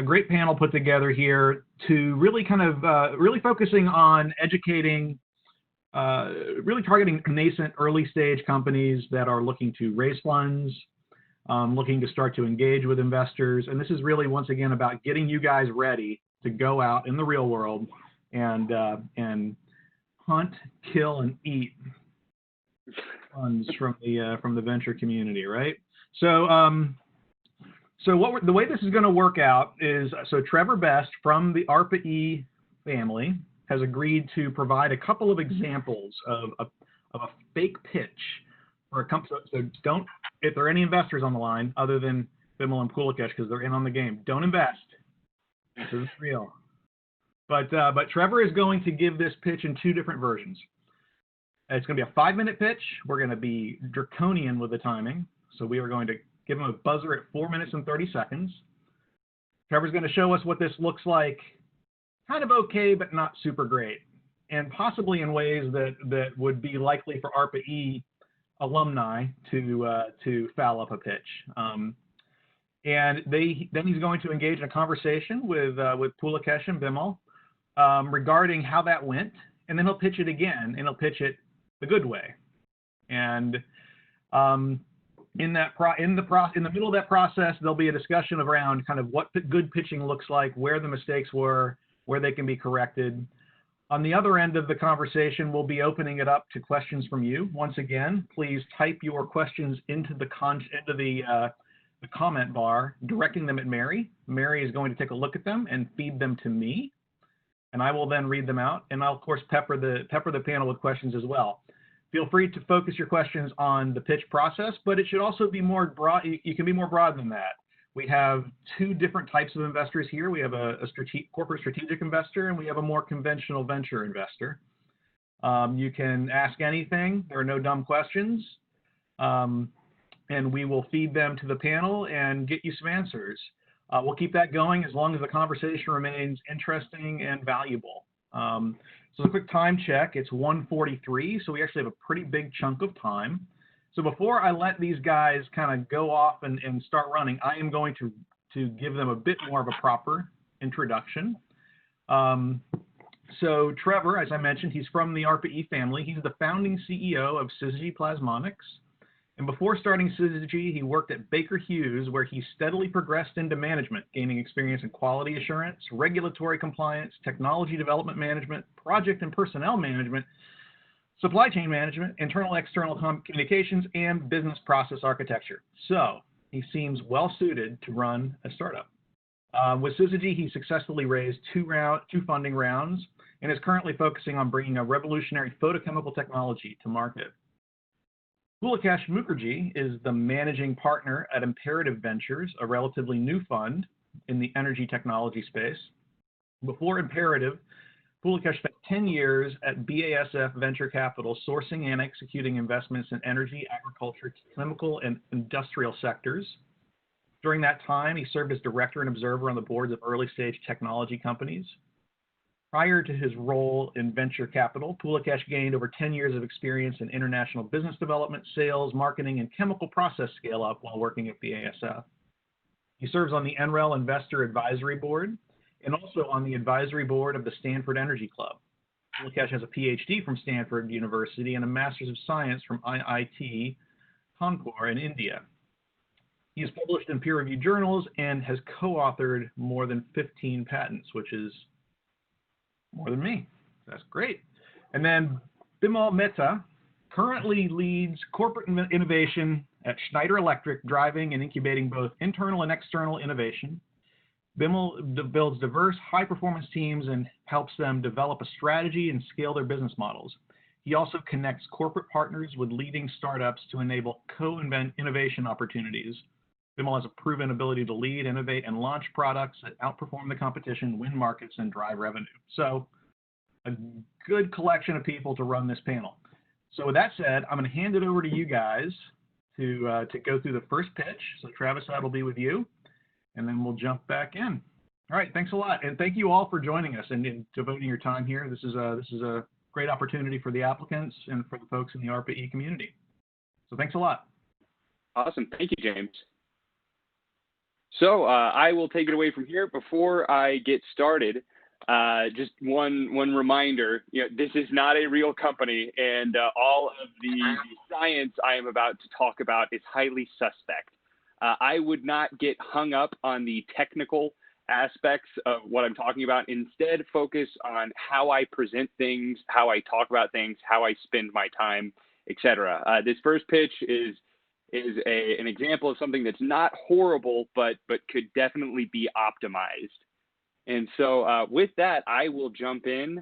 a great panel put together here to really kind of really focusing on educating, really targeting nascent early stage companies that are looking to raise funds, looking to start to engage with investors. And this is really, once again, about getting you guys ready to go out in the real world and hunt, kill, and eat funds from the venture community, right? So the way this is going to work out is, so Trevor Best from the ARPA-E family has agreed to provide a couple of examples of a fake pitch for a company. So don't, if there are any investors on the line other than Bimal and Pulikesh, because they're in on the game, don't invest. This is real. But Trevor is going to give this pitch in two different versions. It's going to be a 5-minute pitch. We're going to be draconian with the timing. So we are going to give him a buzzer at 4 minutes and 30 seconds. Trevor's going to show us what this looks like, kind of okay, but not super great, and possibly in ways that would be likely for ARPA-E alumni to foul up a pitch. And then he's going to engage in a conversation with Pulikesh and Bimal regarding how that went, and then he'll pitch it again, and he'll pitch it the good way. And in the middle of that process, there'll be a discussion around kind of what good pitching looks like, where the mistakes were, where they can be corrected. On the other end of the conversation, we'll be opening it up to questions from you. Once again, please type your questions into the comment bar, directing them at Mary. Mary is going to take a look at them and feed them to me, and I will then read them out. And I'll, of course, pepper the panel with questions as well. Feel free to focus your questions on the pitch process, but it should also be more broad. You can be more broad than that. We have two different types of investors here. We have a corporate strategic investor, and we have a more conventional venture investor. You can ask anything. There are no dumb questions. And we will feed them to the panel and get you some answers. We'll keep that going as long as the conversation remains interesting and valuable. So a quick time check, it's 1:43, so we actually have a pretty big chunk of time. So before I let these guys kind of go off and start running, I am going to give them a bit more of a proper introduction. So Trevor, as I mentioned, he's from the ARPA-E family. He's the founding CEO of Syzygy Plasmonics. And before starting Syzygy, he worked at Baker Hughes, where he steadily progressed into management, gaining experience in quality assurance, regulatory compliance, technology development management, project and personnel management, supply chain management, internal external communications, and business process architecture. So he seems well suited to run a startup. With Syzygy, he successfully raised two funding rounds and is currently focusing on bringing a revolutionary photochemical technology to market. Pulikesh Mukherjee is the managing partner at Imperative Ventures, a relatively new fund in the energy technology space. Before Imperative, Pulikesh spent 10 years at BASF Venture Capital, sourcing and executing investments in energy, agriculture, chemical, and industrial sectors. During that time, he served as director and observer on the boards of early-stage technology companies. Prior to his role in venture capital, Pulikesh gained over 10 years of experience in international business development, sales, marketing, and chemical process scale-up while working at BASF. He serves on the NREL Investor Advisory Board and also on the advisory board of the Stanford Energy Club. Pulikesh has a PhD from Stanford University and a Master's of Science from IIT Kanpur in India. He has published in peer-reviewed journals and has co-authored more than 15 patents, which is more than me. That's great. And then Bimal Mehta currently leads corporate innovation at Schneider Electric, driving and incubating both internal and external innovation. Bimal builds diverse, high-performance teams and helps them develop a strategy and scale their business models. He also connects corporate partners with leading startups to enable co-innovation opportunities. Bimal has a proven ability to lead, innovate, and launch products that outperform the competition, win markets, and drive revenue. So a good collection of people to run this panel. So with that said, I'm going to hand it over to you guys to go through the first pitch. So Travis, that'll be with you, and then we'll jump back in. All right, thanks a lot, and thank you all for joining us and devoting your time here. This is a great opportunity for the applicants and for the folks in the ARPA-E community. So thanks a lot. Awesome, thank you, James. So I will take it away from here. Before I get started, just one reminder, this is not a real company, and all of the science I am about to talk about is highly suspect. I would not get hung up on the technical aspects of what I'm talking about. Instead, focus on how I present things, how I talk about things, how I spend my time, etc. This first pitch is an example of something that's not horrible, but could definitely be optimized. And so with that, I will jump in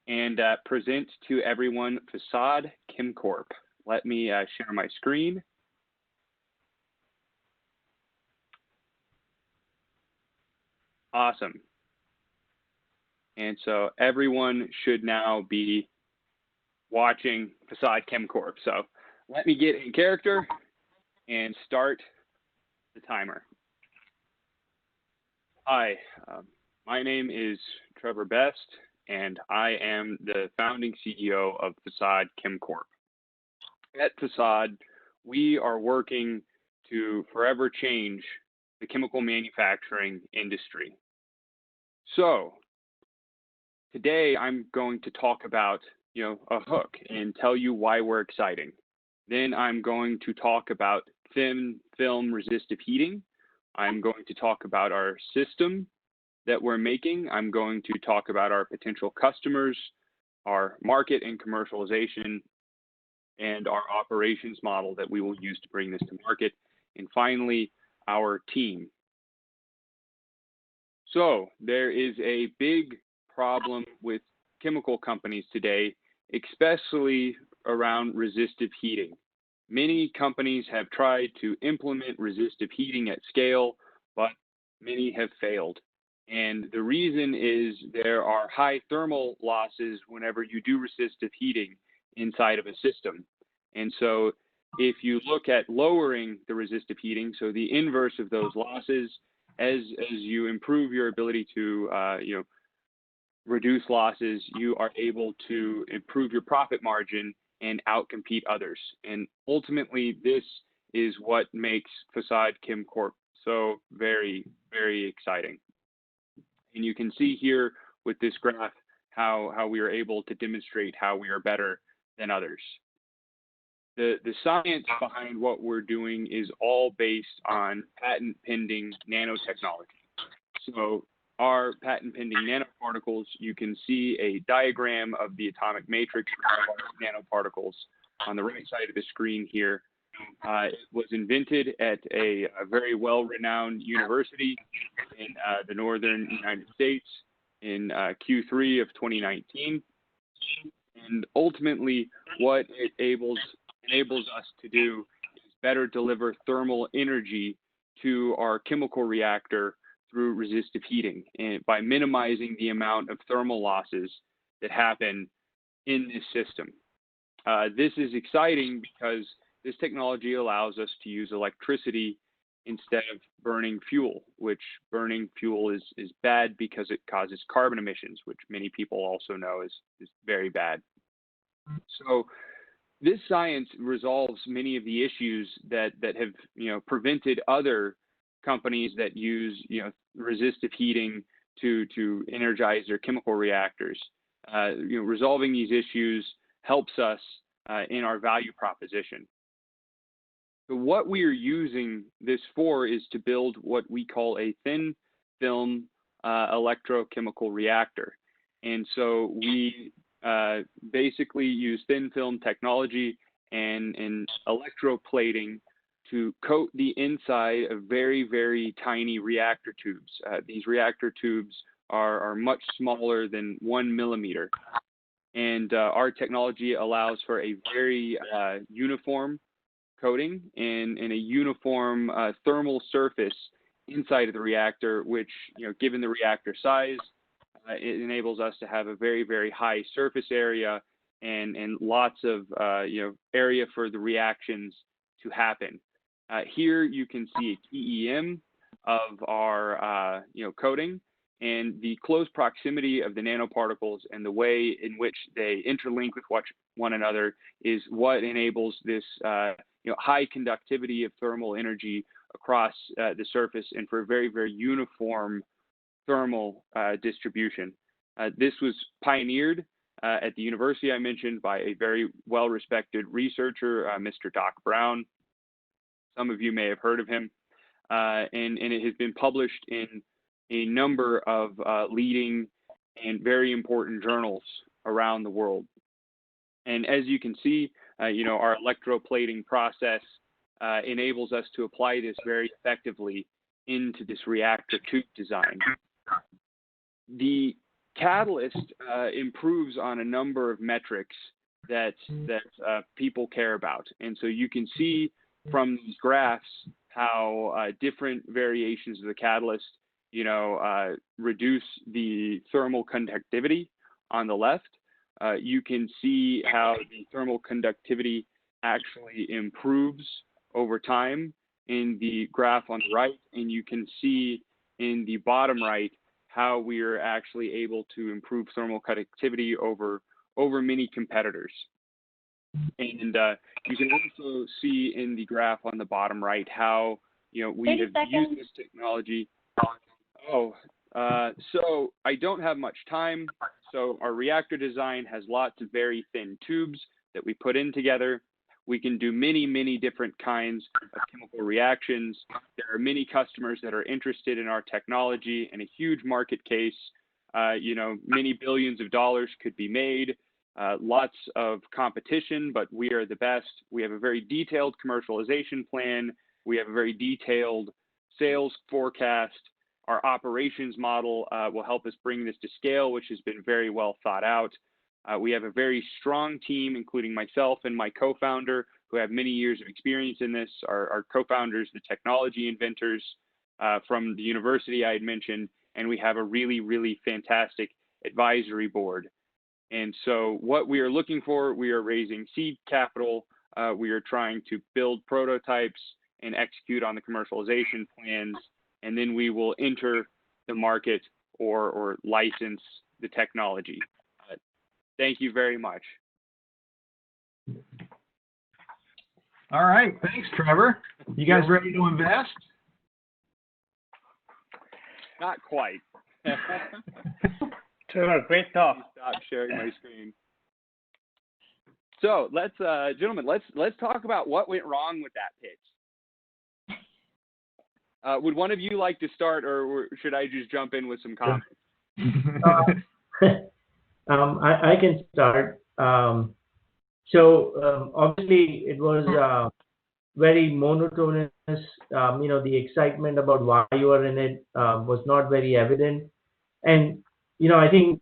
and present to everyone Facade ChemCorp. Let me share my screen. Awesome. And so everyone should now be watching Facade ChemCorp. So let me get in character and start the timer. Hi, my name is Trevor Best, and I am the founding CEO of Facade ChemCorp. At Facade, we are working to forever change the chemical manufacturing industry. So today I'm going to talk about, a hook and tell you why we're exciting. Then I'm going to talk about thin film resistive heating. I'm going to talk about our system that we're making. I'm going to talk about our potential customers, our market and commercialization, and our operations model that we will use to bring this to market. And finally, our team. So there is a big problem with chemical companies today, especially around resistive heating. Many companies have tried to implement resistive heating at scale, but many have failed. And the reason is there are high thermal losses whenever you do resistive heating inside of a system. And so if you look at lowering the resistive heating, so the inverse of those losses, as you improve your ability to reduce losses, you are able to improve your profit margin and outcompete others. And ultimately, this is what makes Facade ChemCorp so very, very exciting. And you can see here with this graph how we are able to demonstrate how we are better than others. The science behind what we're doing is all based on patent pending nanotechnology. So our patent pending nanoparticles, you can see a diagram of the atomic matrix of our nanoparticles on the right side of the screen here. It was invented at a very well-renowned university in the northern United States in Q3 of 2019. And ultimately, what it enables us to do is better deliver thermal energy to our chemical reactor through resistive heating, and by minimizing the amount of thermal losses that happen in this system. This is exciting because this technology allows us to use electricity instead of burning fuel, which burning fuel is bad because it causes carbon emissions, which many people also know is very bad. So this science resolves many of the issues that have prevented other companies that use resistive heating to energize their chemical reactors. Resolving these issues helps us in our value proposition. So what we are using this for is to build what we call a thin film electrochemical reactor. And so we basically use thin film technology and electroplating to coat the inside of very, very tiny reactor tubes. These reactor tubes are much smaller than 1 millimeter. And our technology allows for a very uniform coating and a uniform thermal surface inside of the reactor, which, given the reactor size, it enables us to have a very, very high surface area and lots of area for the reactions to happen. Here you can see a TEM of our coating, and the close proximity of the nanoparticles and the way in which they interlink with one another is what enables this high conductivity of thermal energy across the surface and for very, very uniform thermal distribution. This was pioneered at the university I mentioned by a very well-respected researcher, Mr. Doc Brown. Some of you may have heard of him. And it has been published in a number of leading and very important journals around the world. And as you can see, our electroplating process enables us to apply this very effectively into this reactor tube design. The catalyst improves on a number of metrics that people care about. And so you can see from these graphs how different variations of the catalyst, reduce the thermal conductivity on the left. You can see how the thermal conductivity actually improves over time in the graph on the right, and you can see in the bottom right how we are actually able to improve thermal conductivity over many competitors. And you can also see in the graph on the bottom right how we have used this technology. So I don't have much time. So our reactor design has lots of very thin tubes that we put in together. We can do many, many different kinds of chemical reactions. There are many customers that are interested in our technology and a huge market case. Many billions of dollars could be made. Lots of competition, but we are the best. We have a very detailed commercialization plan. We have a very detailed sales forecast. Our operations model will help us bring this to scale, which has been very well thought out. We have a very strong team, including myself and my co-founder, who have many years of experience in this. Our co-founders, the technology inventors from the university I had mentioned, and we have a really, really fantastic advisory board. And so what we are looking for, we are raising seed capital. We are trying to build prototypes and execute on the commercialization plans, and then we will enter the market or license the technology. Thank you very much. All right, thanks, Trevor. You guys ready to invest? Not quite. Trevor, great talk. Stop sharing my screen. So let's, gentlemen, let's talk about what went wrong with that pitch. Would one of you like to start, or should I just jump in with some comments? I can start. Obviously it was very monotonous. The excitement about why you are in it was not very evident. And, I think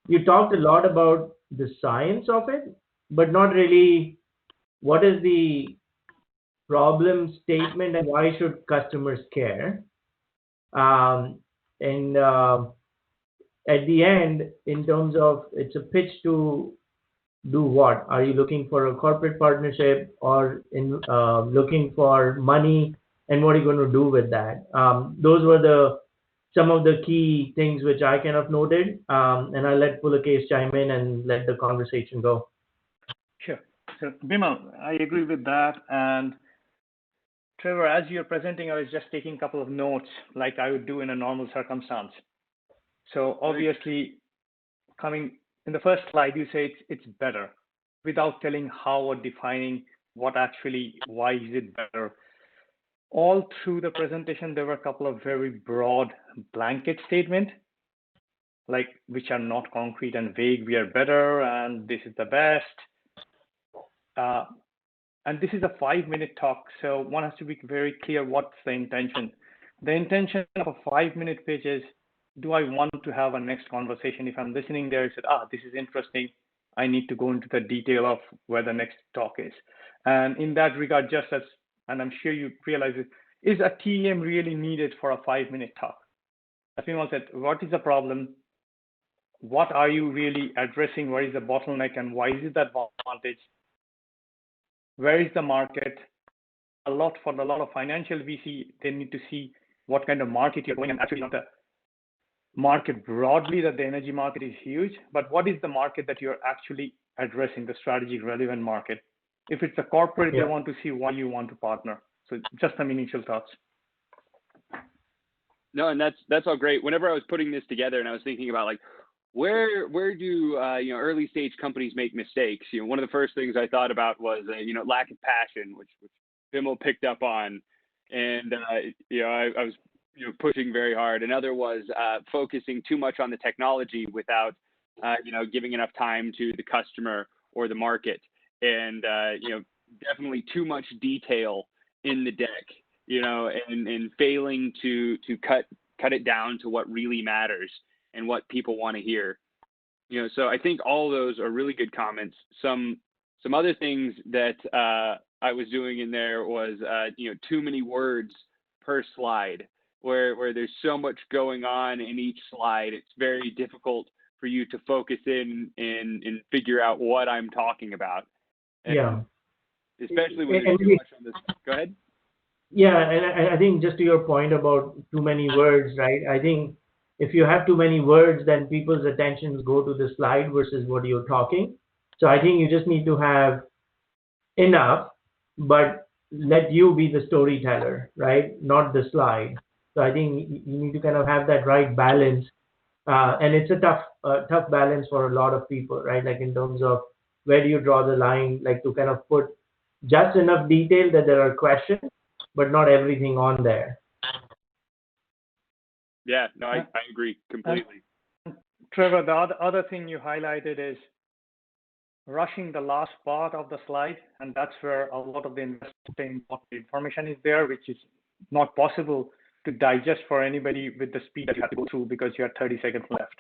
you talked a lot about the science of it, but not really what is the problem statement and why should customers care. At the end, in terms of it's a pitch to do what? Are you looking for a corporate partnership or looking for money? And what are you going to do with that? Those were some of the key things which I kind of noted. And I'll let Pulakes chime in and let the conversation go. Sure. So, Bimal, I agree with that. And Trevor, as you're presenting, I was just taking a couple of notes like I would do in a normal circumstance. So obviously, coming in the first slide, you say it's better without telling how or defining why is it better. All through the presentation, there were a couple of very broad blanket statements, which are not concrete and vague. We are better and this is the best. And this is a 5-minute talk, so one has to be very clear what's the intention. The intention of a 5-minute pitch is, do I want to have a next conversation? If I'm listening there, I said, this is interesting. I need to go into the detail of where the next talk is. And in that regard, and I'm sure you realize it, is a TEM really needed for a 5-minute talk? As Bimal said, what is the problem? What are you really addressing? Where is the bottleneck and why is it that advantage? Where is the market? For a lot of financial VC, they need to see what kind of market you're going, and actually not the market broadly, that the energy market is huge, but what is the market that you're actually addressing, the strategic relevant market? If it's a corporate, they want to see why you want to partner. So just some initial thoughts. No, and that's all great. Whenever I was putting this together and I was thinking about like where do you know, early stage companies make mistakes? You know, one of the first things I thought about was you know, lack of passion, which Bimmel picked up on, and you know, I was, you know, pushing very hard. Another was focusing too much on the technology without you know, giving enough time to the customer or the market, and you know, definitely too much detail in the deck, you know, and failing to cut it down to what really matters and what people want to hear. You know, so I think all those are really good comments. Some other things that I was doing in there was you know, too many words per slide, where there's so much going on in each slide. It's very difficult for you to focus in and figure out what I'm talking about. And Yeah. especially when there's too much on this. Go ahead. Yeah, and I think just to your point about too many words, right? I think if you have too many words, then people's attentions go to the slide versus what you're talking. So I think you just need to have enough, but let you be the storyteller, right? Not the slide. So I think you need to kind of have that right balance. And it's a tough balance for a lot of people, right? Like in terms of where do you draw the line, like to kind of put just enough detail that there are questions, but not everything on there. Yeah, no, I agree completely. Trevor, the other thing you highlighted is rushing the last part of the slide, and that's where a lot of the investing information is there, which is not possible to digest for anybody with the speed that you have to go through because you have 30 seconds left.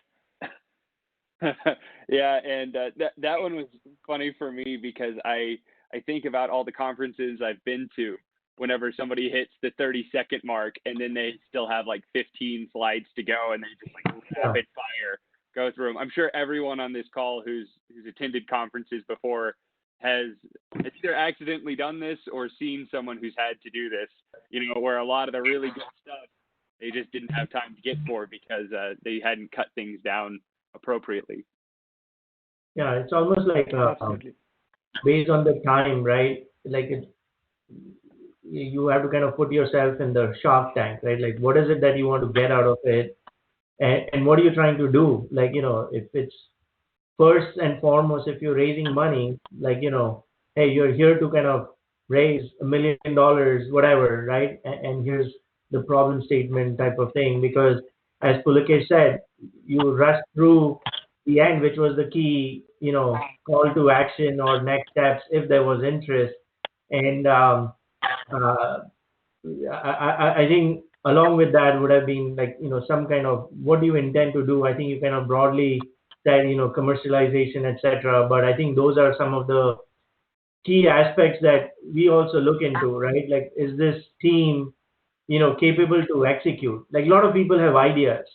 Yeah, and that one was funny for me because I think about all the conferences I've been to whenever somebody hits the 30-second mark and then they still have like 15 slides to go and they just like rapid fire go through them. I'm sure everyone on this call who's attended conferences before has either accidentally done this or seen someone who's had to do this, you know, where a lot of the really good stuff they just didn't have time to get for because they hadn't cut things down appropriately. Yeah, it's almost like based on the time, right? Like you have to kind of put yourself in the shark tank, right? Like what is it that you want to get out of it, and what are you trying to do? Like, you know, if it's first and foremost, if you're raising money, like, you know, hey, you're here to kind of raise $1 million, whatever, right? And here's the problem statement type of thing, because as Pulikesh said, you rushed through the end, which was the key, you know, call to action or next steps if there was interest. And I think along with that would have been like, you know, some kind of what do you intend to do? I think you kind of broadly said, you know, commercialization, etc. But I think those are some of the key aspects that we also look into, right? Like, is this team, you know, capable to execute? Like a lot of people have ideas.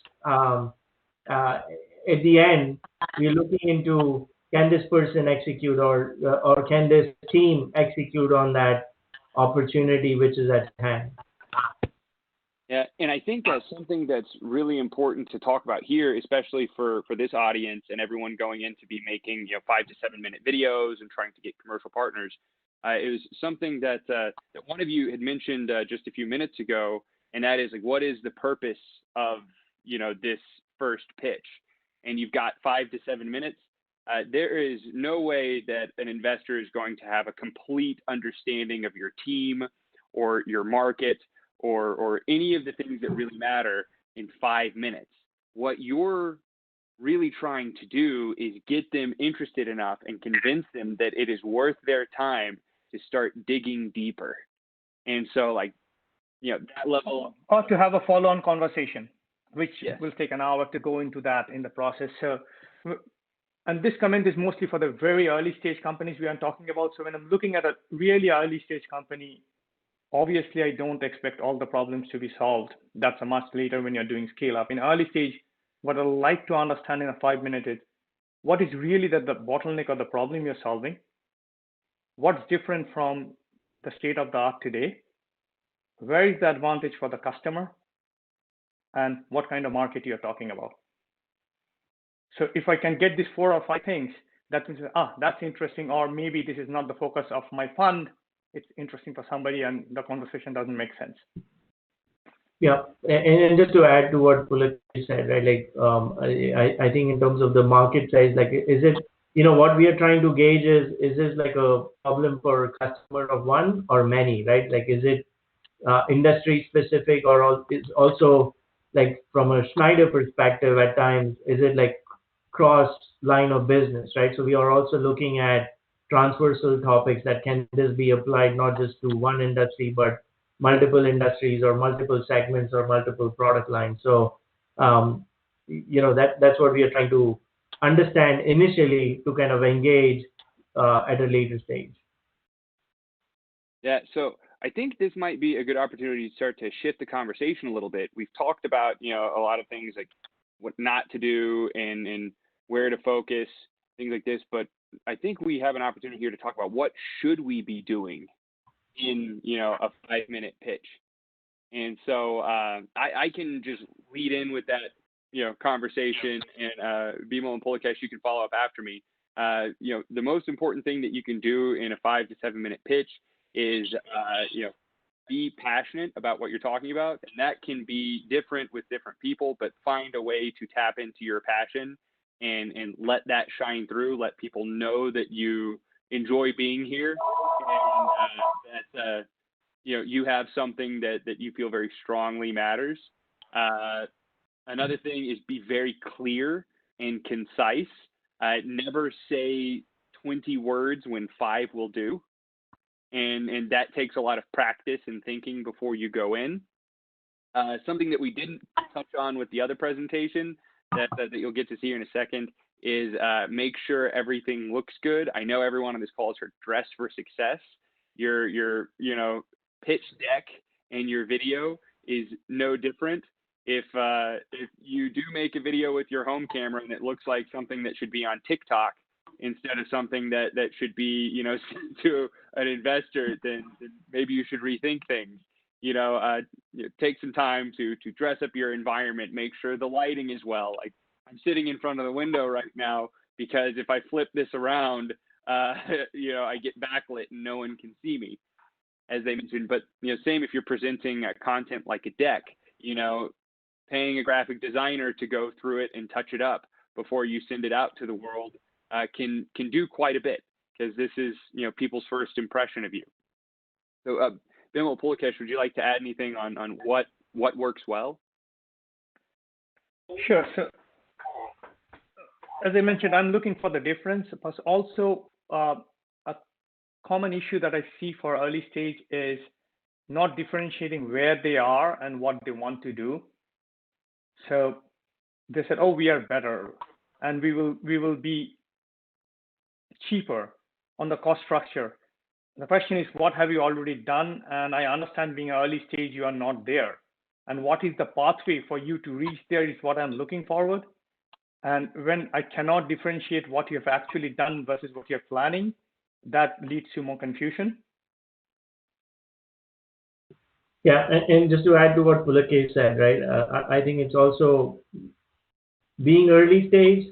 At the end, we're looking into, can this person execute, or can this team execute on that opportunity which is at hand? Yeah, and I think that's something that's really important to talk about here, especially for this audience and everyone going in to be making, you know, 5 to 7 minute videos and trying to get commercial partners. It was something that that one of you had mentioned just a few minutes ago, and that is like, what is the purpose of, you know, this first pitch? And you've got 5 to 7 minutes. There is no way that an investor is going to have a complete understanding of your team or your market or any of the things that really matter in 5 minutes. What you're really trying to do is get them interested enough and convince them that it is worth their time to start digging deeper. And so, like, you know, that level. Or to have a follow-on conversation, which will take an hour to go into that in the process. So, and this comment is mostly for the very early stage companies we are talking about. So when I'm looking at a really early stage company, obviously I don't expect all the problems to be solved. That's a much later when you're doing scale up. In early stage, what I like to understand in a 5 minute is what is really the bottleneck or the problem you're solving? What's different from the state of the art today? Where is the advantage for the customer? And what kind of market you're talking about? So if I can get these 4 or 5 things, that means, that's interesting, or maybe this is not the focus of my fund. It's interesting for somebody and the conversation doesn't make sense. Yeah, and just to add to what Pulak said, right? Like, I think in terms of the market size, like, is it, what we are trying to gauge is this like a problem for a customer of one or many, right? Like, is it industry specific, or is also like from a Schneider perspective at times, is it like cross line of business, right? So we are also looking at transversal topics that can this be applied not just to one industry, but multiple industries or multiple segments or multiple product lines. So, that's what we are trying to understand initially to kind of engage at a later stage. Yeah, so I think this might be a good opportunity to start to shift the conversation a little bit. We've talked about, a lot of things like what not to do and where to focus, things like this, but I think we have an opportunity here to talk about what should we be doing in, a 5-minute pitch. And so I can just lead in with that, conversation, and Bimal and Pulikesh, you can follow up after me. The most important thing that you can do in a 5 to 7 minute pitch is, be passionate about what you're talking about. And that can be different with different people, but find a way to tap into your passion and let that shine through. Let people know that you enjoy being here, and that, you have something that you feel very strongly matters. Another thing is be very clear and concise. Never say 20 words when 5 will do. And that takes a lot of practice and thinking before you go in. Something that we didn't touch on with the other presentation that you'll get to see in a second is make sure everything looks good. I know everyone on this call is for dress for success. Your pitch deck and your video is no different. If you do make a video with your home camera and it looks like something that should be on TikTok instead of something that should be, sent to an investor, then maybe you should rethink things. Take some time to dress up your environment, make sure the lighting is well. Like, I'm sitting in front of the window right now because if I flip this around, I get backlit and no one can see me, as they mentioned. But same if you're presenting content like a deck, paying a graphic designer to go through it and touch it up before you send it out to the world can do quite a bit, because this is people's first impression of you. So Bimal, Pulikesh, would you like to add anything on what works well? Sure. So as I mentioned, I'm looking for the difference, but also a common issue that I see for early stage is not differentiating where they are and what they want to do. So they said, "Oh, we are better, and we will be cheaper on the cost structure." The question is, what have you already done? And I understand being early stage, you are not there. And what is the pathway for you to reach there is what I'm looking forward. And when I cannot differentiate what you have actually done versus what you're planning, that leads to more confusion. Yeah, and just to add to what Pulikesh said, right? I think it's also being early stage.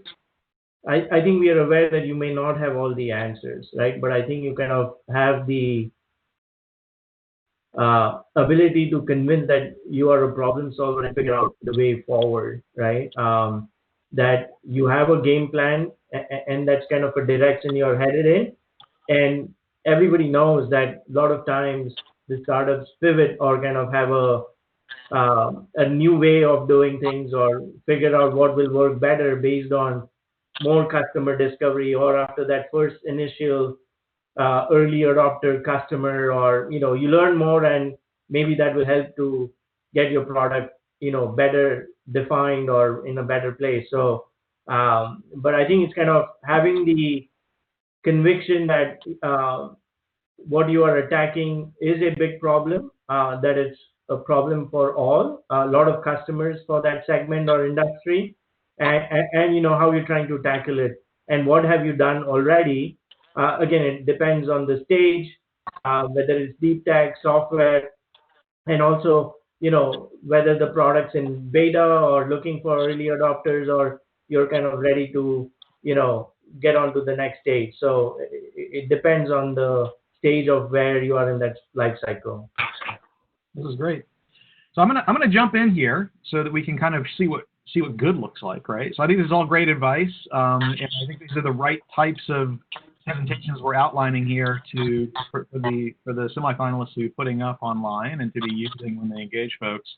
I think we are aware that you may not have all the answers, right? But I think you kind of have the ability to convince that you are a problem solver and figure out the way forward, right? That you have a game plan, and that's kind of a direction you're headed in. And everybody knows that a lot of times the startups pivot or kind of have a new way of doing things, or figure out what will work better based on more customer discovery, or after that first initial early adopter customer, or you learn more, and maybe that will help to get your product better defined or in a better place. So but I think it's kind of having the conviction that what you are attacking is a big problem, that it's a problem for all, a lot of customers for that segment or industry, and how you're trying to tackle it, and what have you done already. Again, it depends on the stage, whether it's deep tech software, and also whether the product's in beta or looking for early adopters, or you're kind of ready to get on to the next stage. So it depends on the stage of where you are in that life cycle. This is great. So I'm gonna jump in here so that we can kind of see what good looks like, right? So I think this is all great advice, and I think these are the right types of presentations we're outlining here for the semifinalists to be putting up online and to be using when they engage folks.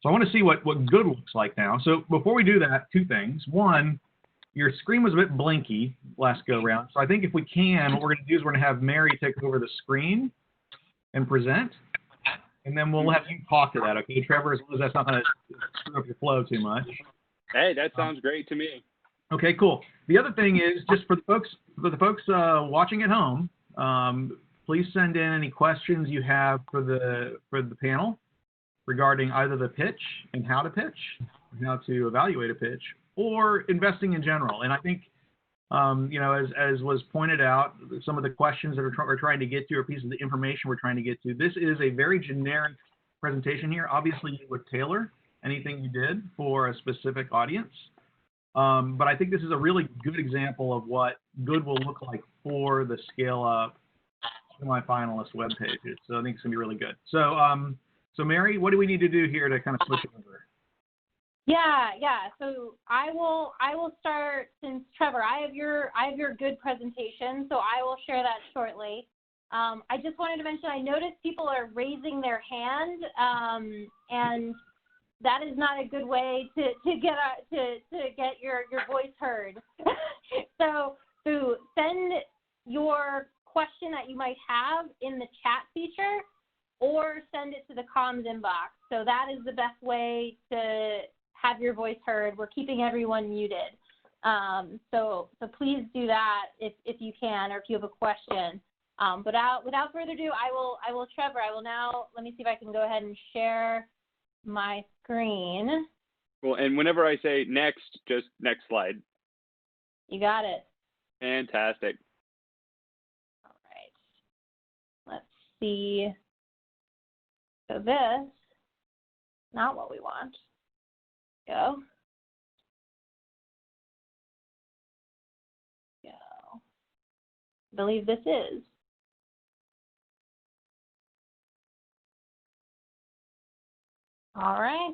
So I want to see what good looks like now. So before we do that, two things. One, your screen was a bit blinky last go round. So I think if we can, what we're going to do is we're going to have Mary take over the screen and present. And then we'll have you talk to that, okay, Trevor, as long as that's not going to screw up your flow too much. Hey, that sounds great to me. Okay, cool. The other thing is, just for the folks watching at home, please send in any questions you have for the panel regarding either the pitch and how to pitch, and how to evaluate a pitch, or investing in general. And I think, as was pointed out, some of the questions that we're trying to get to, or pieces of the information we're trying to get to, this is a very generic presentation here. Obviously, you would tailor anything you did for a specific audience. But I think this is a really good example of what good will look like for the Scale Up semi-finalist web pages. So I think it's gonna be really good. So, so Mary, what do we need to do here to kind of switch over? Yeah. So I will start, since Trevor, I have your good presentation, so I will share that shortly. I just wanted to mention, I noticed people are raising their hand, and that is not a good way to get your voice heard. So send your question that you might have in the chat feature, or send it to the comms inbox. So that is the best way to have your voice heard. We're keeping everyone muted. So please do that if you can, or if you have a question. But without further ado, Trevor, I will now, let me see if I can go ahead and share my screen. Well, and whenever I say next, just next slide. You got it. Fantastic. All right. Let's see. So this, not what we want. Go. I believe this is. All right.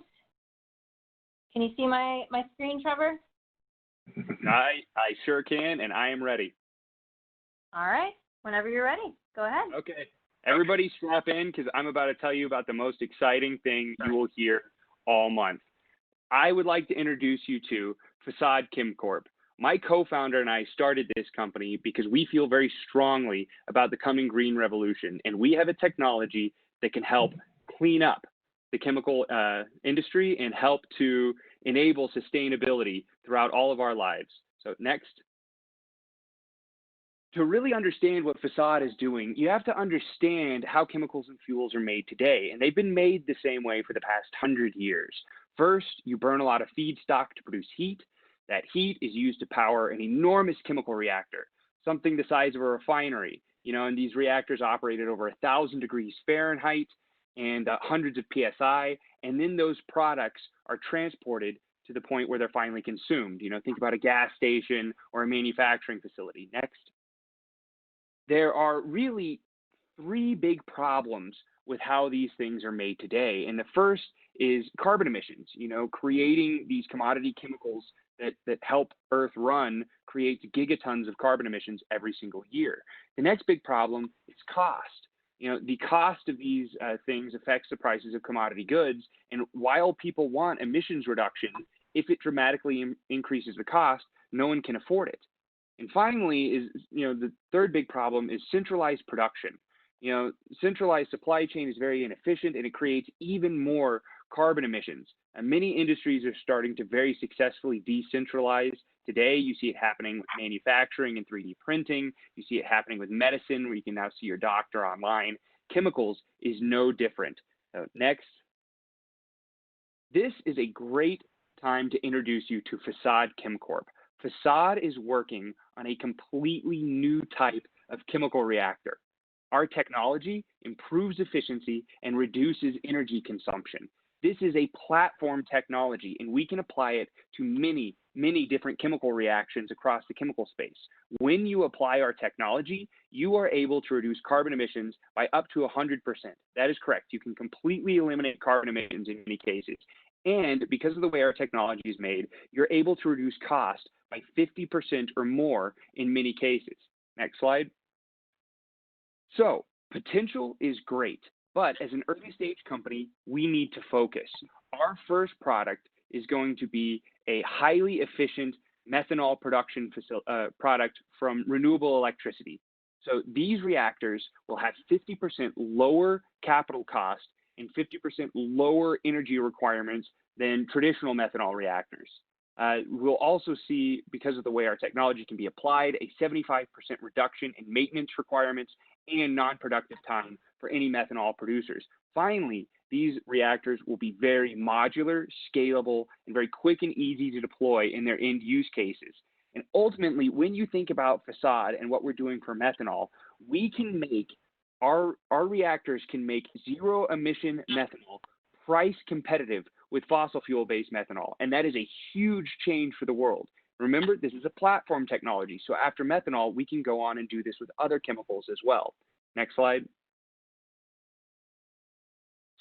Can you see my screen, Trevor? I sure can, and I am ready. All right. Whenever you're ready, go ahead. Okay. Everybody strap in, because I'm about to tell you about the most exciting thing you will hear all month. I would like to introduce you to Facade ChemCorp. My co-founder and I started this company because we feel very strongly about the coming green revolution, and we have a technology that can help clean up the chemical industry and help to enable sustainability throughout all of our lives. So next. To really understand what Facade is doing, you have to understand how chemicals and fuels are made today, and they've been made the same way for the past 100 years. First, you burn a lot of feedstock to produce heat. That heat is used to power an enormous chemical reactor, something the size of a refinery, and these reactors operate at over 1,000 degrees Fahrenheit and hundreds of PSI, and then those products are transported to the point where they're finally consumed. Think about a gas station or a manufacturing facility. Next. There are really three big problems with how these things are made today. And the first is carbon emissions. Creating these commodity chemicals that help Earth run creates gigatons of carbon emissions every single year. The next big problem is cost. The cost of these things affects the prices of commodity goods. And while people want emissions reduction, if it dramatically increases the cost, no one can afford it. And finally is, the third big problem is centralized production. Centralized supply chain is very inefficient, and it creates even more carbon emissions. And many industries are starting to very successfully decentralize. Today, you see it happening with manufacturing and 3D printing. You see it happening with medicine, where you can now see your doctor online. Chemicals is no different. So next. This is a great time to introduce you to Facade ChemCorp. Facade is working on a completely new type of chemical reactor. Our technology improves efficiency and reduces energy consumption. This is a platform technology, and we can apply it to many, many different chemical reactions across the chemical space. When you apply our technology, you are able to reduce carbon emissions by up to 100%. That is correct. You can completely eliminate carbon emissions in many cases. And because of the way our technology is made, you're able to reduce cost by 50% or more in many cases. Next slide. So potential is great, but as an early stage company, we need to focus. Our first product is going to be a highly efficient methanol production product from renewable electricity. So these reactors will have 50% lower capital cost and 50% lower energy requirements than traditional methanol reactors. We'll also see, because of the way our technology can be applied, a 75% reduction in maintenance requirements and non-productive time for any methanol producers. Finally, these reactors will be very modular, scalable, and very quick and easy to deploy in their end use cases. And ultimately, when you think about Facade and what we're doing for methanol, we can make, our reactors can make zero emission methanol price competitive with fossil fuel-based methanol. And that is a huge change for the world. Remember, this is a platform technology. So after methanol, we can go on and do this with other chemicals as well. Next slide.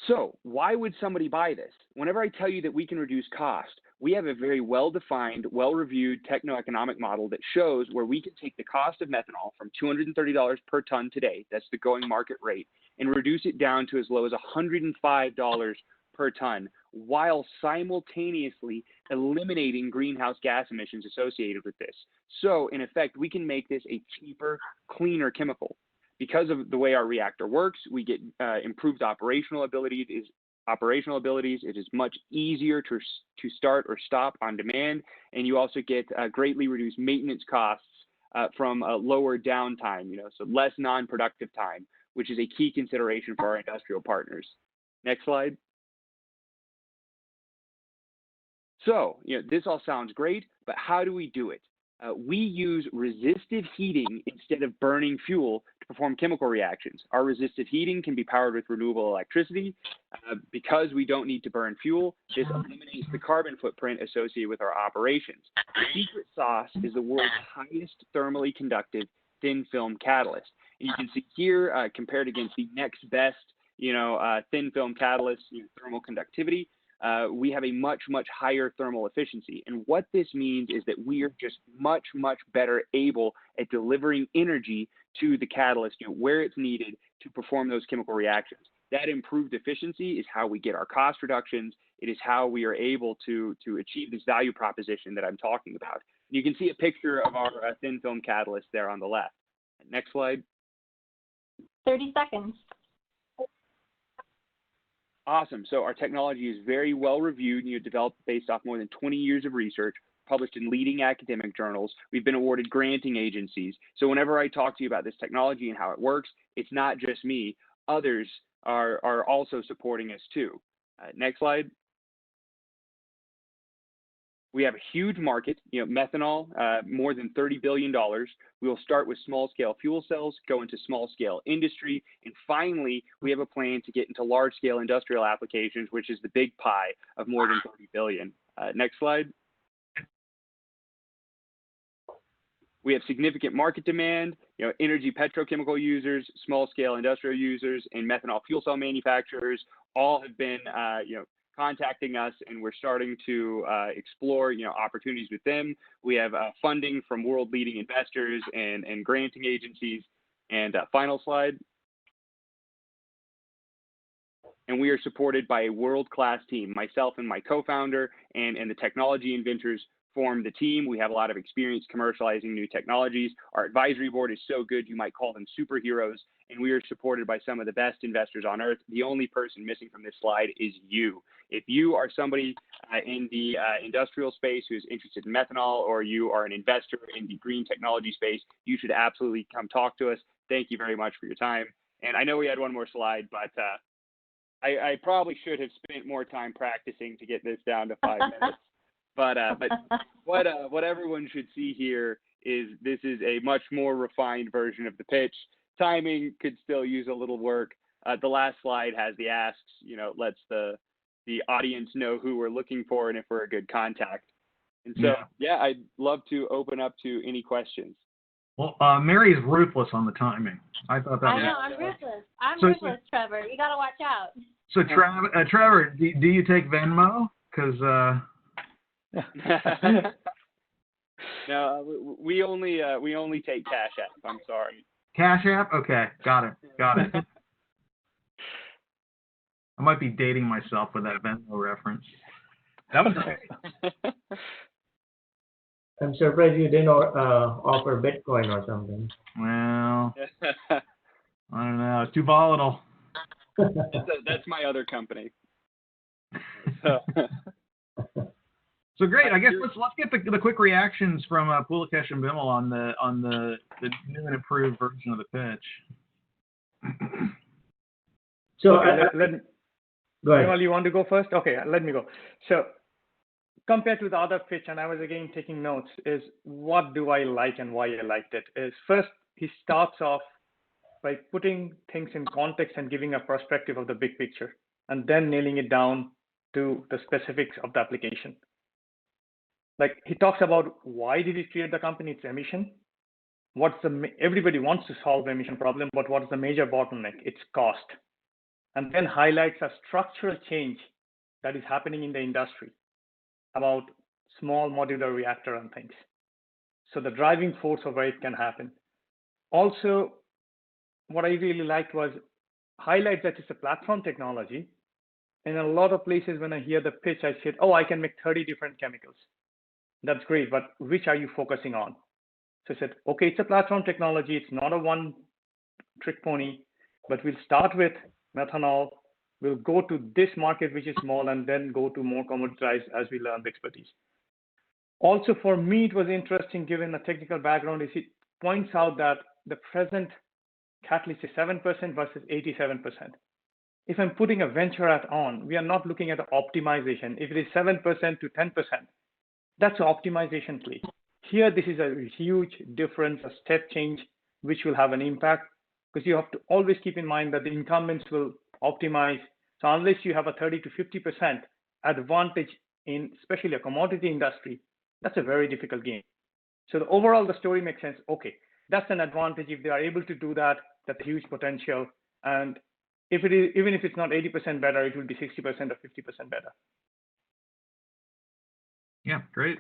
So why would somebody buy this? Whenever I tell you that we can reduce cost, we have a very well-defined, well-reviewed techno-economic model that shows where we can take the cost of methanol from $230 per ton today, that's the going market rate, and reduce it down to as low as $105 per ton, while simultaneously eliminating greenhouse gas emissions associated with this. So in effect, we can make this a cheaper, cleaner chemical. Because of the way our reactor works, we get improved operational abilities. It is much easier to start or stop on demand, and you also get greatly reduced maintenance costs from a lower downtime, so less non-productive time, which is a key consideration for our industrial partners. Next slide. So, this all sounds great, but how do we do it? We use resistive heating instead of burning fuel to perform chemical reactions. Our resistive heating can be powered with renewable electricity. Because we don't need to burn fuel, this eliminates the carbon footprint associated with our operations. The secret sauce is the world's highest thermally conductive thin film catalyst. And you can see here, compared against the next best, thin film catalyst, thermal conductivity, we have a much, much higher thermal efficiency. And what this means is that we are just much, much better able at delivering energy to the catalyst, where it's needed to perform those chemical reactions. That improved efficiency is how we get our cost reductions. It is how we are able to achieve this value proposition that I'm talking about. You can see a picture of our thin film catalyst there on the left. Next slide. 30 seconds. Awesome. So our technology is very well reviewed and developed based off more than 20 years of research, published in leading academic journals. We've been awarded granting agencies. So whenever I talk to you about this technology and how it works, it's not just me. Others are also supporting us too. Next slide. We have a huge market, methanol, more than $30 billion. We will start with small-scale fuel cells, go into small-scale industry, and finally, we have a plan to get into large-scale industrial applications, which is the big pie of more than $30 billion. Next slide. We have significant market demand, energy petrochemical users, small-scale industrial users, and methanol fuel cell manufacturers all have been, contacting us, and we're starting to explore, opportunities with them. We have funding from world-leading investors and granting agencies. And final slide. And we are supported by a world-class team. Myself and my co-founder and the technology inventors form the team. We have a lot of experience commercializing new technologies. Our advisory board is so good, you might call them superheroes. And we are supported by some of the best investors on earth. The only person missing from this slide is you. If you are somebody in the industrial space who's interested in methanol, or you are an investor in the green technology space, you should absolutely come talk to us. Thank you very much for your time. And I know we had one more slide, but I probably should have spent more time practicing to get this down to 5 minutes. But what everyone should see here is this is a much more refined version of the pitch. Timing could still use a little work. The last slide has the asks, lets the audience know who we're looking for and if we're a good contact. And so, yeah, I'd love to open up to any questions. Well, Mary's ruthless on the timing. I thought that. I know, I'm ruthless. I'm ruthless, Trevor. You got to watch out. So, Trevor, do you take Venmo? Because no, we only take Cash App. I'm sorry. Cash App? Okay, got it. I might be dating myself with that Venmo reference. That was nice. I'm surprised you didn't offer Bitcoin or something. Well, I don't know. It's too volatile. That's my other company. So great. I guess let's get the quick reactions from Pulikesh and Bimal on the new and improved version of the pitch. So go ahead. Bimal, you want to go first? Okay, let me go. So compared to the other pitch, and I was again taking notes, is what do I like and why I liked it? Is first, he starts off by putting things in context and giving a perspective of the big picture, and then nailing it down to the specifics of the application. Like he talks about why did he create the company, its emission. Everybody wants to solve the emission problem, but what is the major bottleneck? It's cost. And then highlights a structural change that is happening in the industry about small modular reactor and things. So the driving force of where it can happen. Also, what I really liked was highlight that it's a platform technology. In a lot of places, when I hear the pitch, I said, oh, I can make 30 different chemicals. That's great, but which are you focusing on? So I said, okay, it's a platform technology. It's not a one-trick pony, but we'll start with methanol. We'll go to this market, which is small, and then go to more commoditized as we learn the expertise. Also, for me, it was interesting, given the technical background, is it points out that the present catalyst is 7% versus 87%. If I'm putting a venture hat on, we are not looking at the optimization. If it is 7% to 10%, that's an optimization play. Here, this is a huge difference, a step change, which will have an impact, because you have to always keep in mind that the incumbents will optimize. So unless you have a 30 to 50% advantage in especially a commodity industry, that's a very difficult game. So overall, the story makes sense. Okay, that's an advantage. If they are able to do that, that's a huge potential. And if it is, even if it's not 80% better, it will be 60% or 50% better. Yeah, great.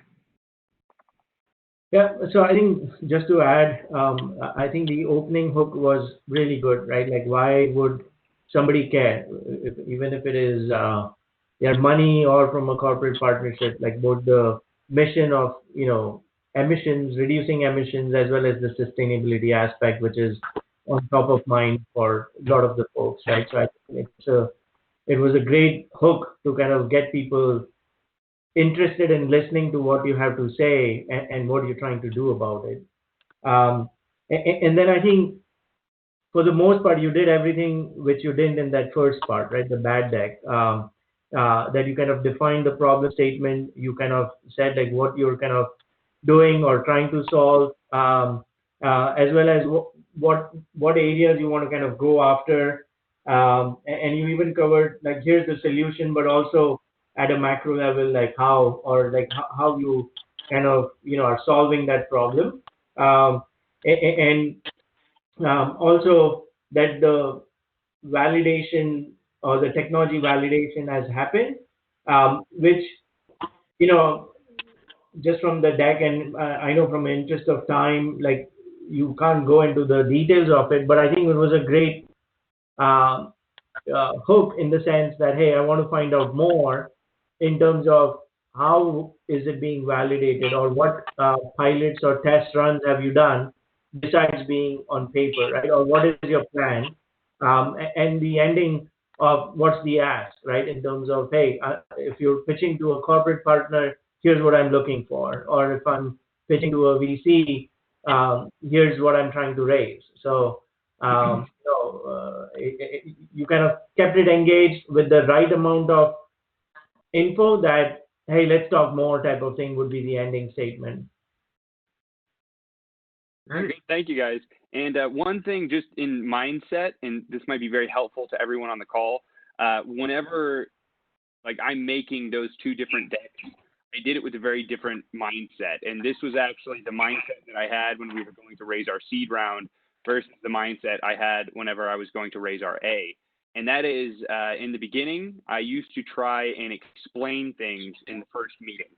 Yeah, so I think just to add, I think the opening hook was really good, right? Like, why would somebody care, even if it is their money or from a corporate partnership? Like both the mission of emissions, reducing emissions, as well as the sustainability aspect, which is on top of mind for a lot of the folks, right? So I think it was a great hook to kind of get people interested in listening to what you have to say and what you're trying to do about it. And then I think for the most part, you did everything which you didn't in that first part, right? The bad deck, that you kind of defined the problem statement. You kind of said like what you're kind of doing or trying to solve, as well as what areas you want to kind of go after. And you even covered like, here's the solution, but also at a macro level, like how you kind of, are solving that problem. And also that the validation or the technology validation has happened, which, just from the deck, and I know from the interest of time, like you can't go into the details of it, but I think it was a great hook in the sense that, hey, I want to find out more in terms of how is it being validated, or what pilots or test runs have you done besides being on paper, right? Or what is your plan? And the ending of what's the ask, right? In terms of, hey, if you're pitching to a corporate partner, here's what I'm looking for. Or if I'm pitching to a VC, here's what I'm trying to raise. So, you kind of kept it engaged with the right amount of info that, hey, let's talk more type of thing would be the ending statement. Great. Thank you, guys. And one thing just in mindset, and this might be very helpful to everyone on the call, whenever like I'm making those two different decks, I did it with a very different mindset. And this was actually the mindset that I had when we were going to raise our seed round versus the mindset I had whenever I was going to raise our A. And that is, in the beginning, I used to try and explain things in the first meeting.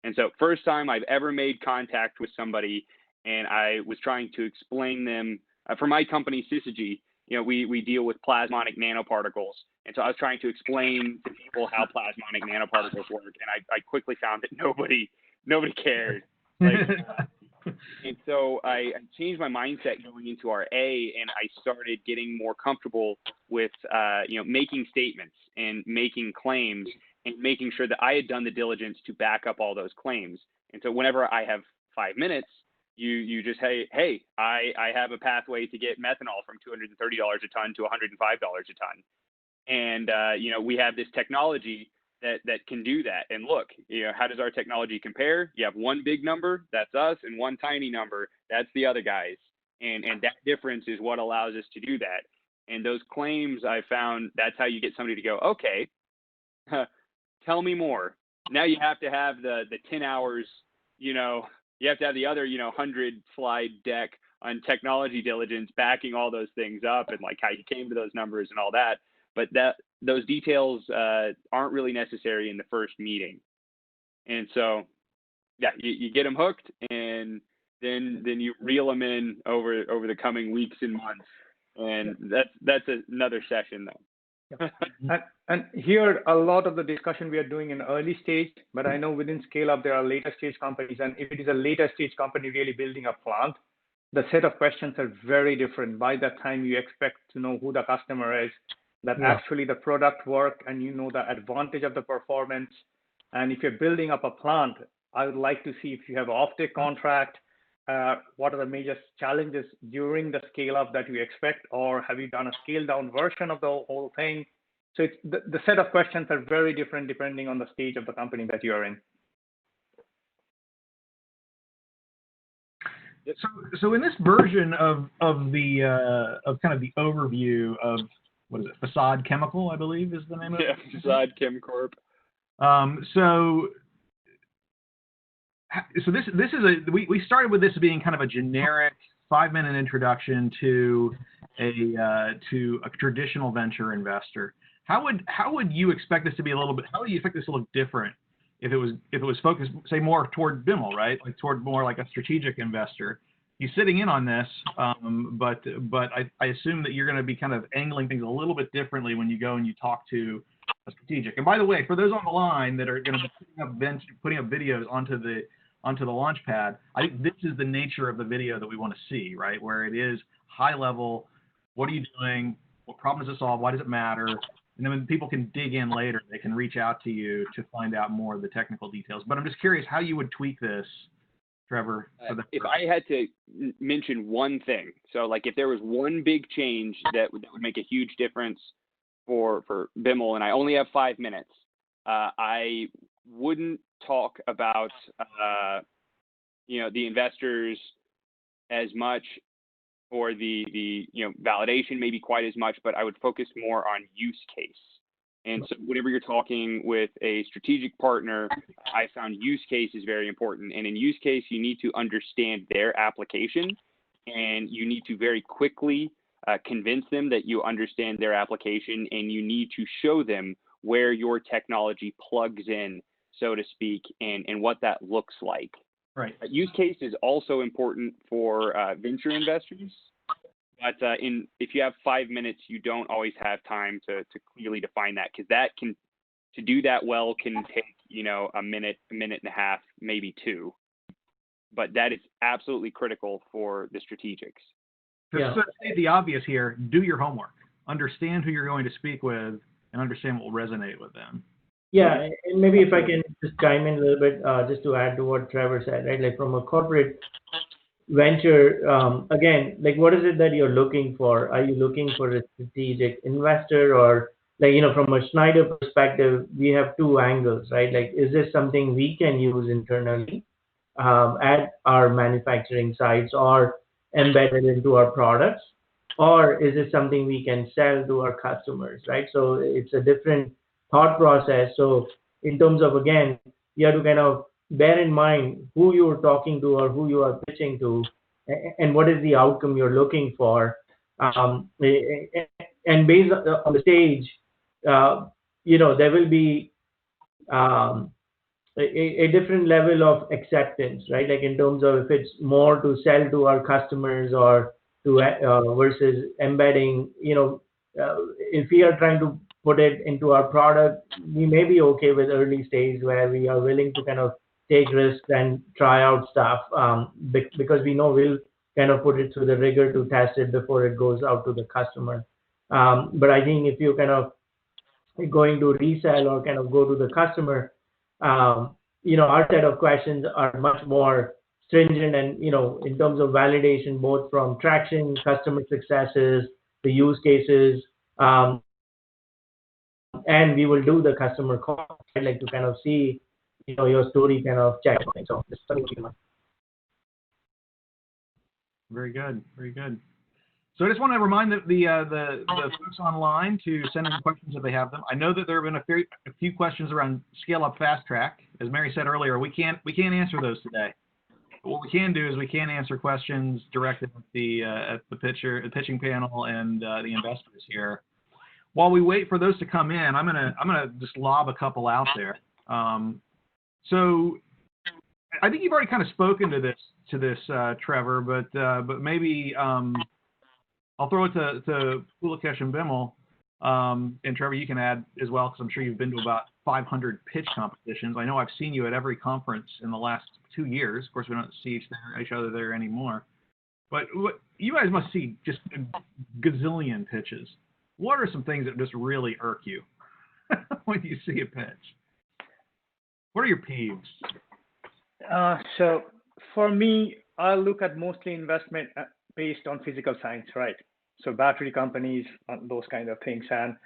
And so first time I've ever made contact with somebody, and I was trying to explain them, for my company, Syzygy, we deal with plasmonic nanoparticles. And so I was trying to explain to people how plasmonic nanoparticles work. And I quickly found that nobody cared. And so I changed my mindset going into our A, and I started getting more comfortable with, making statements and making claims and making sure that I had done the diligence to back up all those claims. And so whenever I have 5 minutes, you just, hey, I have a pathway to get methanol from $230 a ton to $105 a ton. And, we have this technology that can do that. And look, how does our technology compare? You have one big number, that's us, and one tiny number, that's the other guys. And that difference is what allows us to do that. And those claims, I found, that's how you get somebody to go, okay, tell me more. Now you have to have the 10 hours, you have to have the other, 100 slide deck on technology diligence backing all those things up and like how you came to those numbers and all that. But those details aren't really necessary in the first meeting. And so, yeah, you get them hooked, and then you reel them in over the coming weeks and months. And that's another session, though. And here, a lot of the discussion we are doing in early stage, but I know within Scale Up, there are later stage companies. And if it is a later stage company really building a plant, the set of questions are very different. By that time, you expect to know who the customer is, that actually the product work, and the advantage of the performance. And if you're building up a plant, I would like to see if you have an offtake contract, what are the major challenges during the scale up that you expect, or have you done a scale down version of the whole thing? So it's the set of questions are very different depending on the stage of the company that you're in. So in this version of kind of the overview of, what is it, Facade Chemical, I believe is the name of it? Yeah, Facade Chem Corp. So this is we started with this being kind of a generic 5-minute introduction to a traditional venture investor. How would you expect this to be a little bit? How would you expect this to look different if it was focused, say, more toward BIML, right? Like toward more like a strategic investor. He's sitting in on this, but I assume that you're going to be kind of angling things a little bit differently when you go and you talk to a strategic. And by the way, for those on the line that are going to be putting up videos onto the launch pad, I think this is the nature of the video that we want to see, right? Where it is high level. What are you doing? What problem does it solve? Why does it matter? And then when people can dig in later, they can reach out to you to find out more of the technical details. But I'm just curious how you would tweak this, Trevor. If I had to mention one thing, so like if there was one big change that would make a huge difference for BIML, and I only have 5 minutes, I wouldn't talk about the investors as much, or the validation maybe quite as much, but I would focus more on use case. And so whenever you're talking with a strategic partner, I found use case is very important. And in use case, you need to understand their application, and you need to very quickly convince them that you understand their application, and you need to show them where your technology plugs in, so to speak, and what that looks like. Right. Use case is also important for venture investors. But if you have 5 minutes, you don't always have time to clearly define that, because to do that well can take, a minute and a half, maybe 2. But that is absolutely critical for the strategics. So to state the obvious here, do your homework. Understand who you're going to speak with, and understand what will resonate with them. Yeah, and maybe if I can just chime in a little bit, just to add to what Trevor said, right? Like from a corporate venture, again, like what is it that you're looking for? Are you looking for a strategic investor, or like, from a Schneider perspective, we have 2 angles, right? Like, is this something we can use internally at our manufacturing sites or embedded into our products, or is it something we can sell to our customers, right? So it's a different thought process. So in terms of, again, you have to kind of bear in mind who you're talking to or who you are pitching to, and what is the outcome you're looking for. And based on the stage, there will be a different level of acceptance, right? Like in terms of if it's more to sell to our customers or to versus embedding, if we are trying to put it into our product, we may be okay with early stage where we are willing to kind of take risks and try out stuff because we know we'll kind of put it through the rigor to test it before it goes out to the customer. But I think if you kind of going to resell or kind of go to the customer, our set of questions are much more stringent and, in terms of validation, both from traction, customer successes, the use cases, and we will do the customer call, right? Like to kind of see, your story kind of check. So this is something to keep in mind. Very good, very good. So I just want to remind the folks online to send in questions if they have them. I know that there have been a few questions around Scale Up Fast Track. As Mary said earlier, we can't answer those today. But what we can do is we can answer questions directed at the pitching panel and the investors here. While we wait for those to come in, I'm gonna just lob a couple out there. So I think you've already kind of spoken to this, Trevor, but maybe. I'll throw it to Pulikesh and Bimal, and Trevor, you can add as well, because I'm sure you've been to about 500 pitch competitions. I know I've seen you at every conference in the last 2 years. Of course, we don't see each other there anymore. But you guys must see just a gazillion pitches. What are some things that just really irk you when you see a pitch? What are your peeves? So for me, I look at mostly investment based on physical science, right? So battery companies, those kind of things. And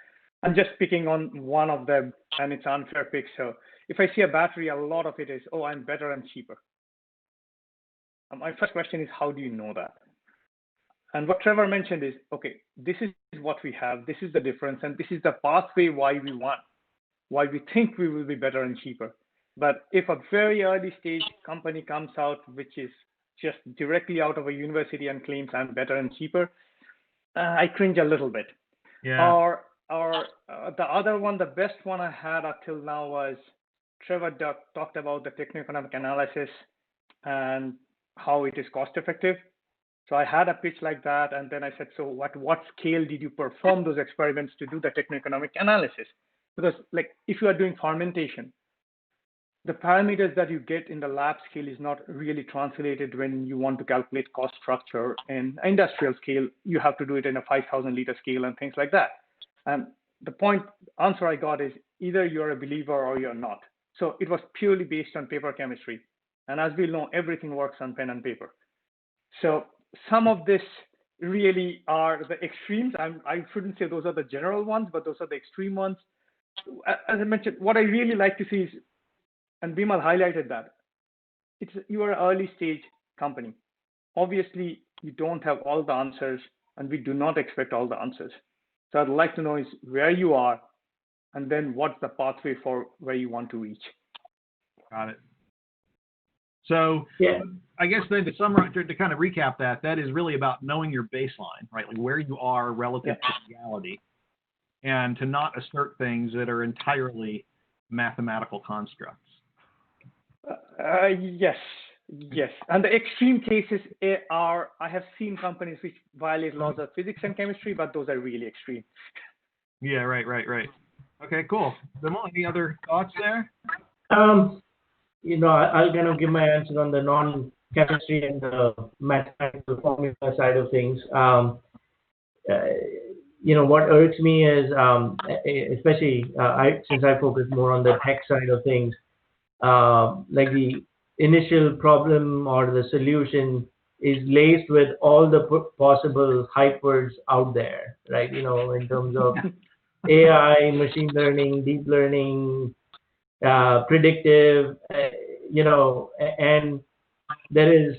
I'm just picking on one of them, and it's unfair pick. So if I see a battery, a lot of it is, oh, I'm better and cheaper. My first question is, how do you know that? And what Trevor mentioned is, okay, this is what we have, this is the difference, and this is the pathway why we think we will be better and cheaper. But if a very early stage company comes out, which is just directly out of a university and claims I'm better and cheaper, I cringe a little bit. Yeah. Or the other one, the best one I had up till now was Trevor talked about the techno-economic analysis and how it is cost effective. So I had a pitch like that, and then I said, so what scale did you perform those experiments to do the techno-economic analysis? Because like if you are doing fermentation, the parameters that you get in the lab scale is not really translated when you want to calculate cost structure in industrial scale. You have to do it in a 5,000 liter scale and things like that. And the answer I got is either you're a believer or you're not. So it was purely based on paper chemistry. And as we know, everything works on pen and paper. So some of this really are the extremes. I shouldn't say those are the general ones, but those are the extreme ones. As I mentioned, what I really like to see is, and Bimal highlighted that, you are an early stage company. Obviously, you don't have all the answers, and we do not expect all the answers. So I'd like to know is where you are, and then what's the pathway for where you want to reach. Got it. So yeah. I guess then to summarize, to kind of recap that is really about knowing your baseline, right? Like where you are relative to reality, and to not assert things that are entirely mathematical constructs. Yes. And the extreme cases are, I have seen companies which violate laws of physics and chemistry, but those are really extreme. Yeah, right. Okay, cool. Bimal, any other thoughts there? I'll kind of give my answer on the non-chemistry and the mathematical formula side of things. What irks me is, especially since I focus more on the tech side of things, like the initial problem or the solution is laced with all the possible hype words out there, right? In terms of AI, machine learning, deep learning, predictive, and there is,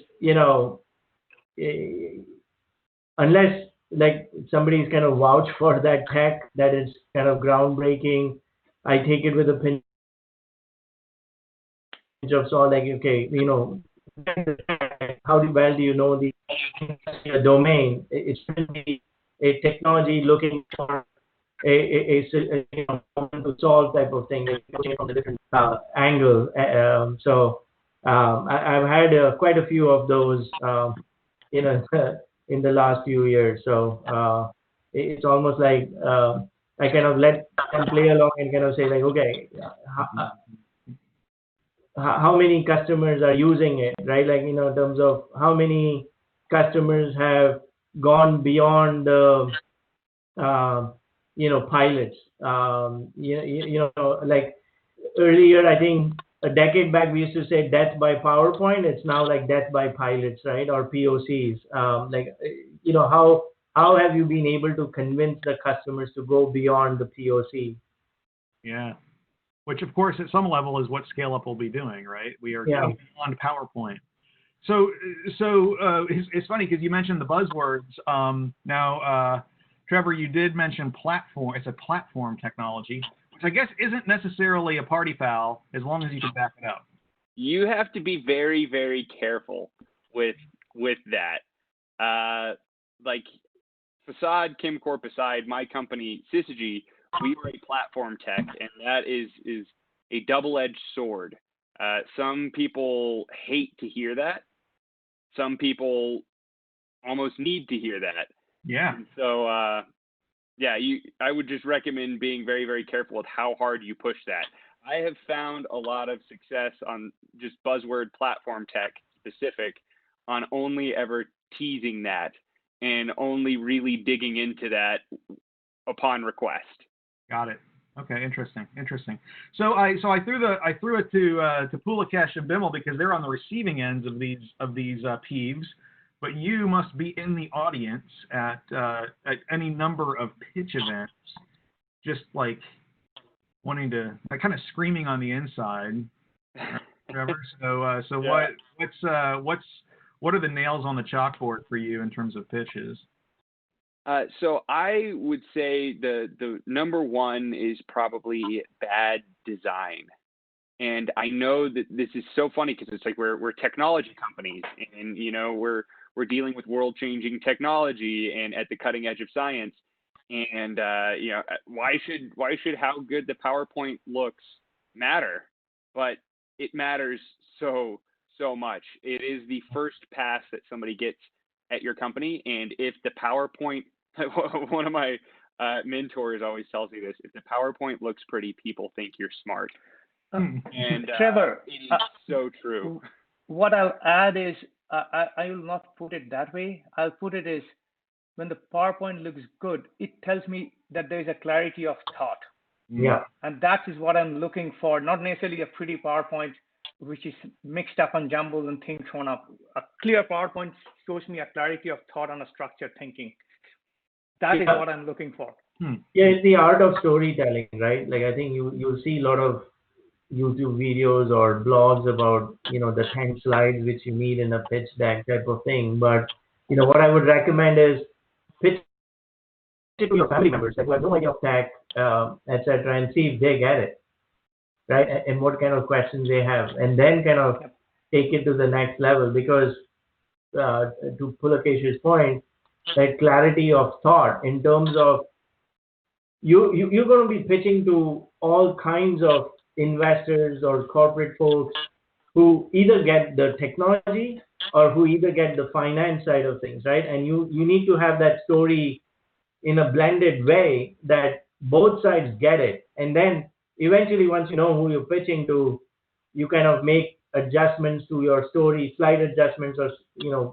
unless like somebody's kind of vouch for that tech that is kind of groundbreaking, I take it with a pinch of salt, like, okay, how well do you know the domain? It shouldn't be a technology looking for problem to solve type of thing, from a different angle. I've had quite a few of those, in the last few years. So it's almost like I kind of let them play along and kind of say like, okay, how many customers are using it, right? Like, in terms of how many customers have gone beyond the pilots. Like earlier, I think a decade back, we used to say death by PowerPoint. It's now like death by pilots, right? Or POCs. How have you been able to convince the customers to go beyond the POC? Yeah. Which, of course, at some level is what Scale Up will be doing, right? We are going beyond PowerPoint. So it's funny because you mentioned the buzzwords. Now, Trevor, you did mention platform. It's a platform technology, which I guess isn't necessarily a party foul as long as you can back it up. You have to be very, very careful with that. Like Facade, Kimcorp aside, my company, Syzygy, we are a platform tech, and that is a double-edged sword. Some people hate to hear that. Some people almost need to hear that. Yeah. And so, I would just recommend being very, very careful with how hard you push that. I have found a lot of success on just buzzword platform tech specific on only ever teasing that and only really digging into that upon request. Got it. Okay, interesting. So I threw it to Pulikesh and Bimal because they're on the receiving ends of these peeves, but you must be in the audience at any number of pitch events, just like wanting to, like, kind of screaming on the inside, Trevor. So yeah. What are the nails on the chalkboard for you in terms of pitches? So I would say the number one is probably bad design. And I know that this is so funny because it's like we're technology companies, and we're dealing with world-changing technology and at the cutting edge of science. And why should how good the PowerPoint looks matter? But it matters so much. It is the first pass that somebody gets at your company, and if the PowerPoint, one of my mentors always tells me this: if the PowerPoint looks pretty, people think you're smart. And Trevor, it is so true. What I'll add is I will not put it that way. I'll put it as when the PowerPoint looks good, it tells me that there is a clarity of thought. Yeah. And that is what I'm looking for, not necessarily a pretty PowerPoint which is mixed up and jumbled and things thrown up. A clear PowerPoint shows me a clarity of thought and a structured thinking. That is what I'm looking for. Yeah, it's the art of storytelling, right? Like, I think you'll see a lot of YouTube videos or blogs about, the 10 slides which you need in a pitch deck type of thing. But, what I would recommend is pitch it to your family members, like, who have no idea of tech, etc., and see if they get it, right? And what kind of questions they have, and then kind of take it to the next level. Because to Pulakesh's point, that clarity of thought in terms of you're going to be pitching to all kinds of investors or corporate folks who either get the technology or who either get the finance side of things, right? And you need to have that story in a blended way that both sides get it. And then eventually, once you know who you're pitching to, you kind of make adjustments to your story, slight adjustments, or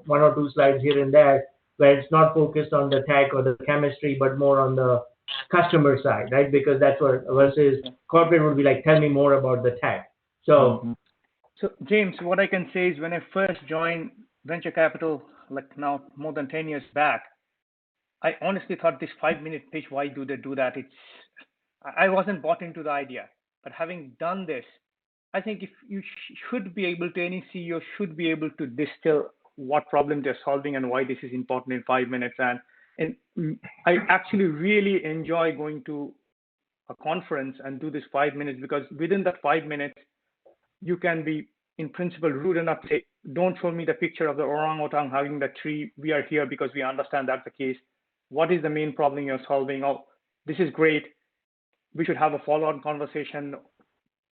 one or two slides here and there, where it's not focused on the tech or the chemistry, but more on the customer side, right? Because that's what, versus corporate would be like, tell me more about the tech. So James, what I can say is when I first joined venture capital, like now more than 10 years back, I honestly thought this 5-minute pitch, why do they do that? I wasn't bought into the idea. But having done this, I think if you should be able to, any CEO should be able to distill what problem they're solving and why this is important in 5 minutes. And I actually really enjoy going to a conference and do this 5 minutes, because within that 5 minutes, you can be in principle, rude enough to say, don't show me the picture of the orangutan hugging the tree. We are here because we understand that's the case. What is the main problem you're solving? Oh, this is great. We should have a follow-on conversation,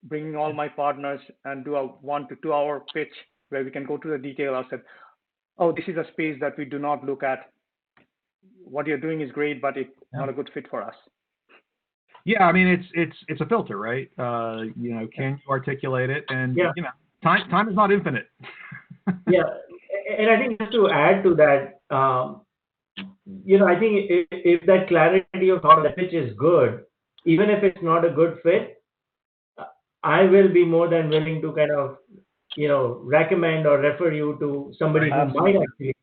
bringing all my partners and do a 1 to 2 hour pitch where we can go to the detail. I said, oh, this is a space that we do not look at. What you're doing is great, but it's not a good fit for us. Yeah, I mean, it's a filter, right? Can you articulate it? And time is not infinite. Yeah, and I think just to add to that, I think if that clarity of how the pitch is good, even if it's not a good fit, I will be more than willing to kind of, recommend or refer you to somebody who might actually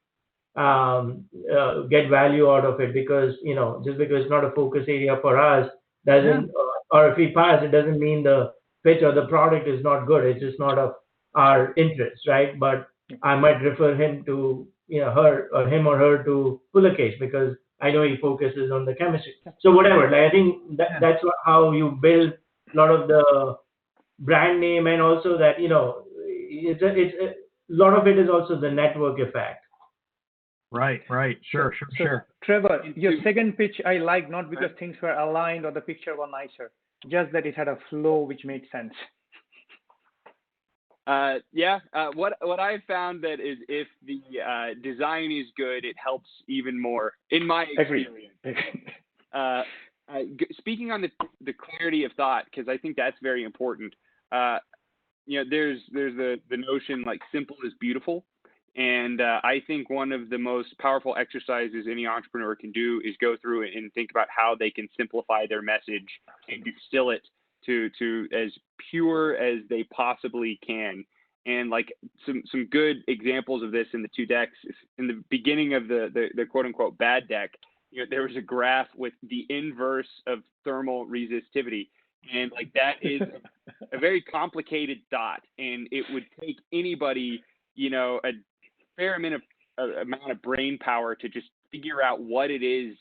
get value out of it, because, just because it's not a focus area for us doesn't, or if we pass, it doesn't mean the pitch or the product is not good. It's just not of our interest, right? But I might refer him to, her or him or her to pull a case because I know he focuses on the chemistry. So whatever, I think that's how you build a lot of the brand name, and also that, it's a lot of it is also the network effect. Right. Sure. Trevor, your second pitch I like, not because things were aligned or the picture were nicer, just that it had a flow which made sense. What I found that is if the design is good, it helps even more, in my experience. Speaking on the clarity of thought, because I think that's very important. There's the notion like simple is beautiful. And I think one of the most powerful exercises any entrepreneur can do is go through and think about how they can simplify their message and distill it to as pure as they possibly can. And like some good examples of this in the 2 decks, in the beginning of the quote unquote bad deck, there was a graph with the inverse of thermal resistivity. And like that is a very complicated thought, and it would take anybody, a fair amount of brain power to just figure out what it is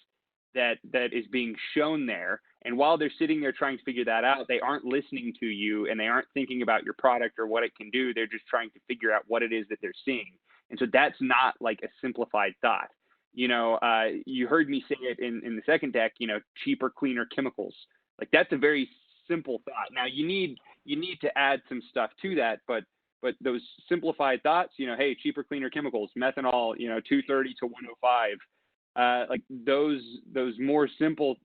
that is being shown there. And while they're sitting there trying to figure that out, they aren't listening to you, and they aren't thinking about your product or what it can do. They're just trying to figure out what it is that they're seeing. And so that's not like a simplified thought. You heard me say it in the second deck, cheaper, cleaner chemicals. Like that's a very simple thought. Now you need to add some stuff to that, but those simplified thoughts, hey, cheaper, cleaner chemicals, methanol, 230 to 105, like those more simple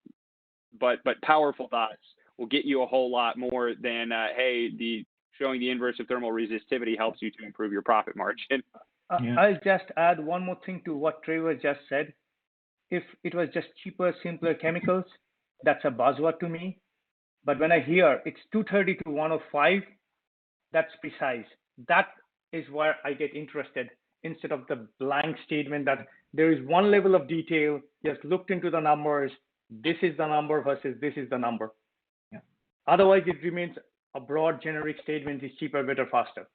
but powerful thoughts will get you a whole lot more than hey, showing the inverse of thermal resistivity helps you to improve your profit margin. I'll just add one more thing to what Trevor just said. If it was just cheaper, simpler chemicals, that's a buzzword to me. But when I hear it's 230 to 105, that's precise. That is where I get interested, instead of the blank statement that there is one level of detail, just looked into the numbers, this is the number versus this is the number. Yeah. Otherwise, it remains a broad generic statement, is cheaper, better, faster.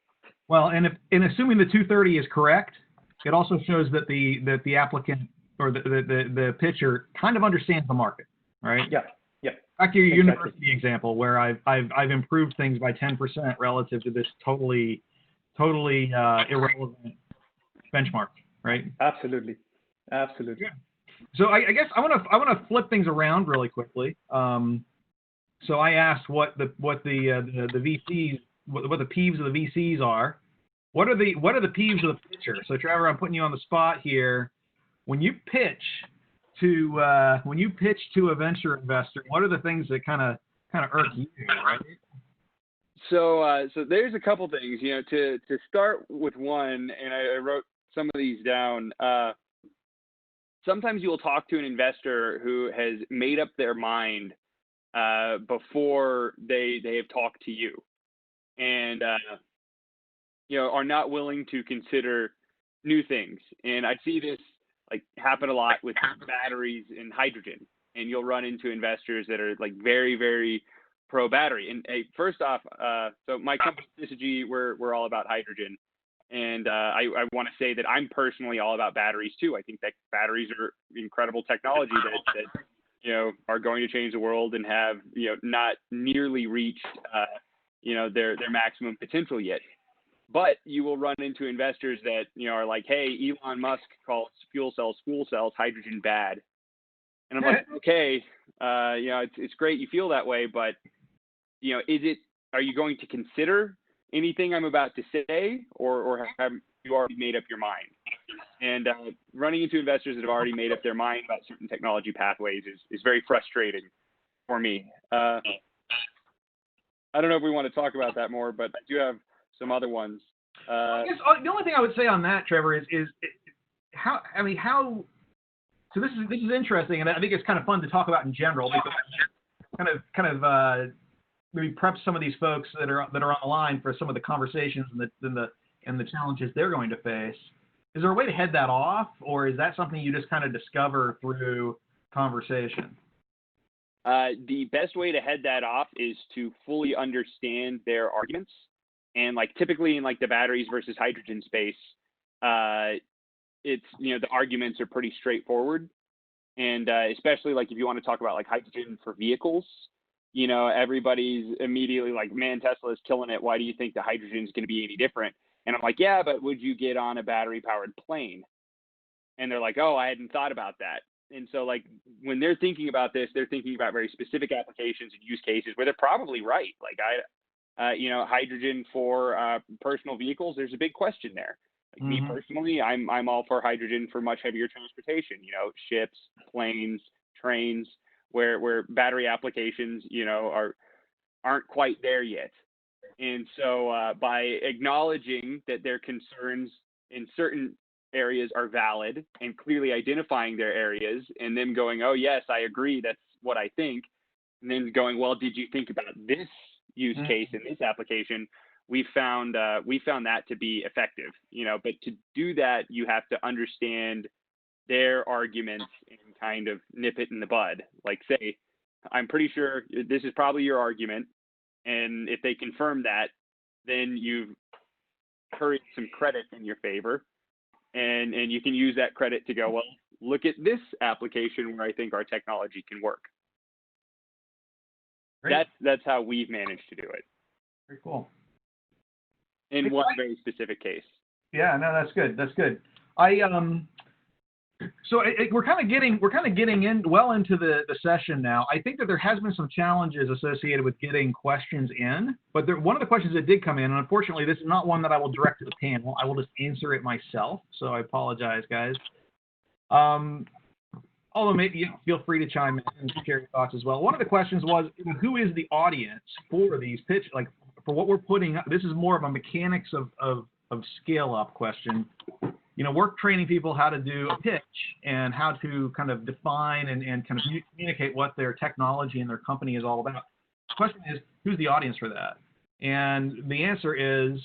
Well, and assuming the 230 is correct, it also shows that the applicant or the pitcher kind of understands the market, right? Yeah. Back to your university example, where I've improved things by 10% relative to this totally irrelevant benchmark, right? Absolutely. Yeah. So I guess I want to flip things around really quickly. So I asked what the VCs, what the peeves of the VCs are. What are the peeves of the pitcher? So Trevor, I'm putting you on the spot here. When you pitch to a venture investor, what are the things that kind of irk you, right? So there's a couple things, to start with one, and I wrote some of these down. Sometimes you will talk to an investor who has made up their mind before they have talked to you, and are not willing to consider new things. And I see this like happen a lot with batteries and hydrogen. And you'll run into investors that are like very, very pro battery. And hey, first off, so my company Syzygy, we're all about hydrogen. And I want to say that I'm personally all about batteries too. I think that batteries are incredible technology that are going to change the world and have not nearly reached their maximum potential yet. But you will run into investors that, are like, hey, Elon Musk calls fuel cells, hydrogen bad. And I'm like, okay, it's great you feel that way, but, are you going to consider anything I'm about to say, or have you already made up your mind? And running into investors that have already made up their mind about certain technology pathways is very frustrating for me. I don't know if we want to talk about that more, but I do have some other ones. I guess the only thing I would say on that, Trevor, is how. So this is interesting, and I think it's kind of fun to talk about in general, because kind of maybe prep some of these folks that are on the line for some of the conversations and the challenges they're going to face. Is there a way to head that off, or is that something you just kind of discover through conversation? The best way to head that off is to fully understand their arguments. And typically in the batteries versus hydrogen space, it's, the arguments are pretty straightforward. And especially if you want to talk about hydrogen for vehicles, everybody's immediately like, man, Tesla is killing it. Why do you think the hydrogen is going to be any different? And I'm like, yeah, but would you get on a battery powered plane? And they're like, oh, I hadn't thought about that. And so when they're thinking about this, they're thinking about very specific applications and use cases where they're probably right. Hydrogen for personal vehicles, there's a big question there. Me personally, I'm all for hydrogen for much heavier transportation, ships, planes, trains, where battery applications, aren't quite there yet. And so by acknowledging that their concerns in certain areas are valid and clearly identifying their areas and them going, oh, yes, I agree, that's what I think. And then going, well, did you think about this use case in this application? We found that to be effective, but to do that, you have to understand their arguments and kind of nip it in the bud. Say, I'm pretty sure this is probably your argument. And if they confirm that, then you've incurred some credit in your favor. And you can use that credit to go, well, look at this application where I think our technology can work. Great. That's how we've managed to do it. Very cool. In one very specific case. Yeah, no, that's good. That's good. So we're kind of getting in well into the session now. I think that there has been some challenges associated with getting questions in, but one of the questions that did come in, and unfortunately this is not one that I will direct to the panel. I will just answer it myself. So I apologize, guys. Although maybe feel free to chime in and share your thoughts as well. One of the questions was, who is the audience for these pitch? For what we're putting up, this is more of a mechanics of scale up question. We're training people how to do a pitch and how to kind of define and kind of communicate what their technology and their company is all about. The question is, who's the audience for that? And the answer is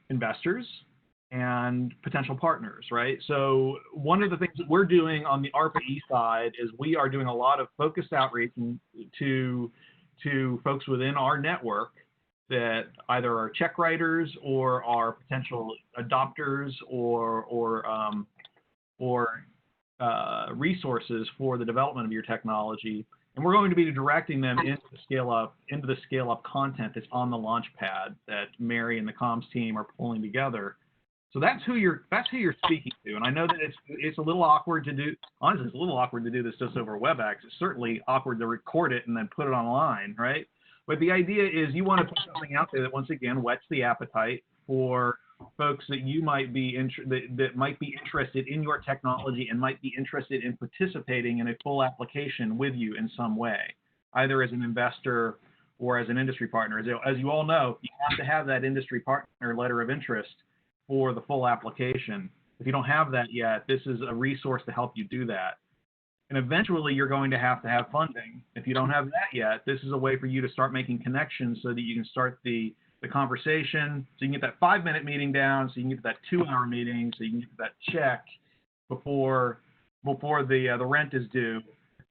investors and potential partners, right? So one of the things that we're doing on the ARPA-E side is we are doing a lot of focused outreach to folks within our network that either are check writers or are potential adopters or resources for the development of your technology. And we're going to be directing them into the scale up content that's on the launch pad that Mary and the comms team are pulling together. So that's who you're speaking to. And I know that it's a little awkward to do. Honestly, it's a little awkward to do this just over WebEx. It's certainly awkward to record it and then put it online, right? But the idea is you want to put something out there that once again whets the appetite for folks that you might be that might be interested in your technology and might be interested in participating in a full application with you in some way, either as an investor or as an industry partner. As you all know, you have to have that industry partner letter of interest for the full application. If you don't have that yet, this is a resource to help you do that. And eventually you're going to have funding. If you don't have that yet, this is a way for you to start making connections so that you can start the conversation, so you can get that 5-minute meeting down, so you can get that 2-hour meeting, so you can get that check before the rent is due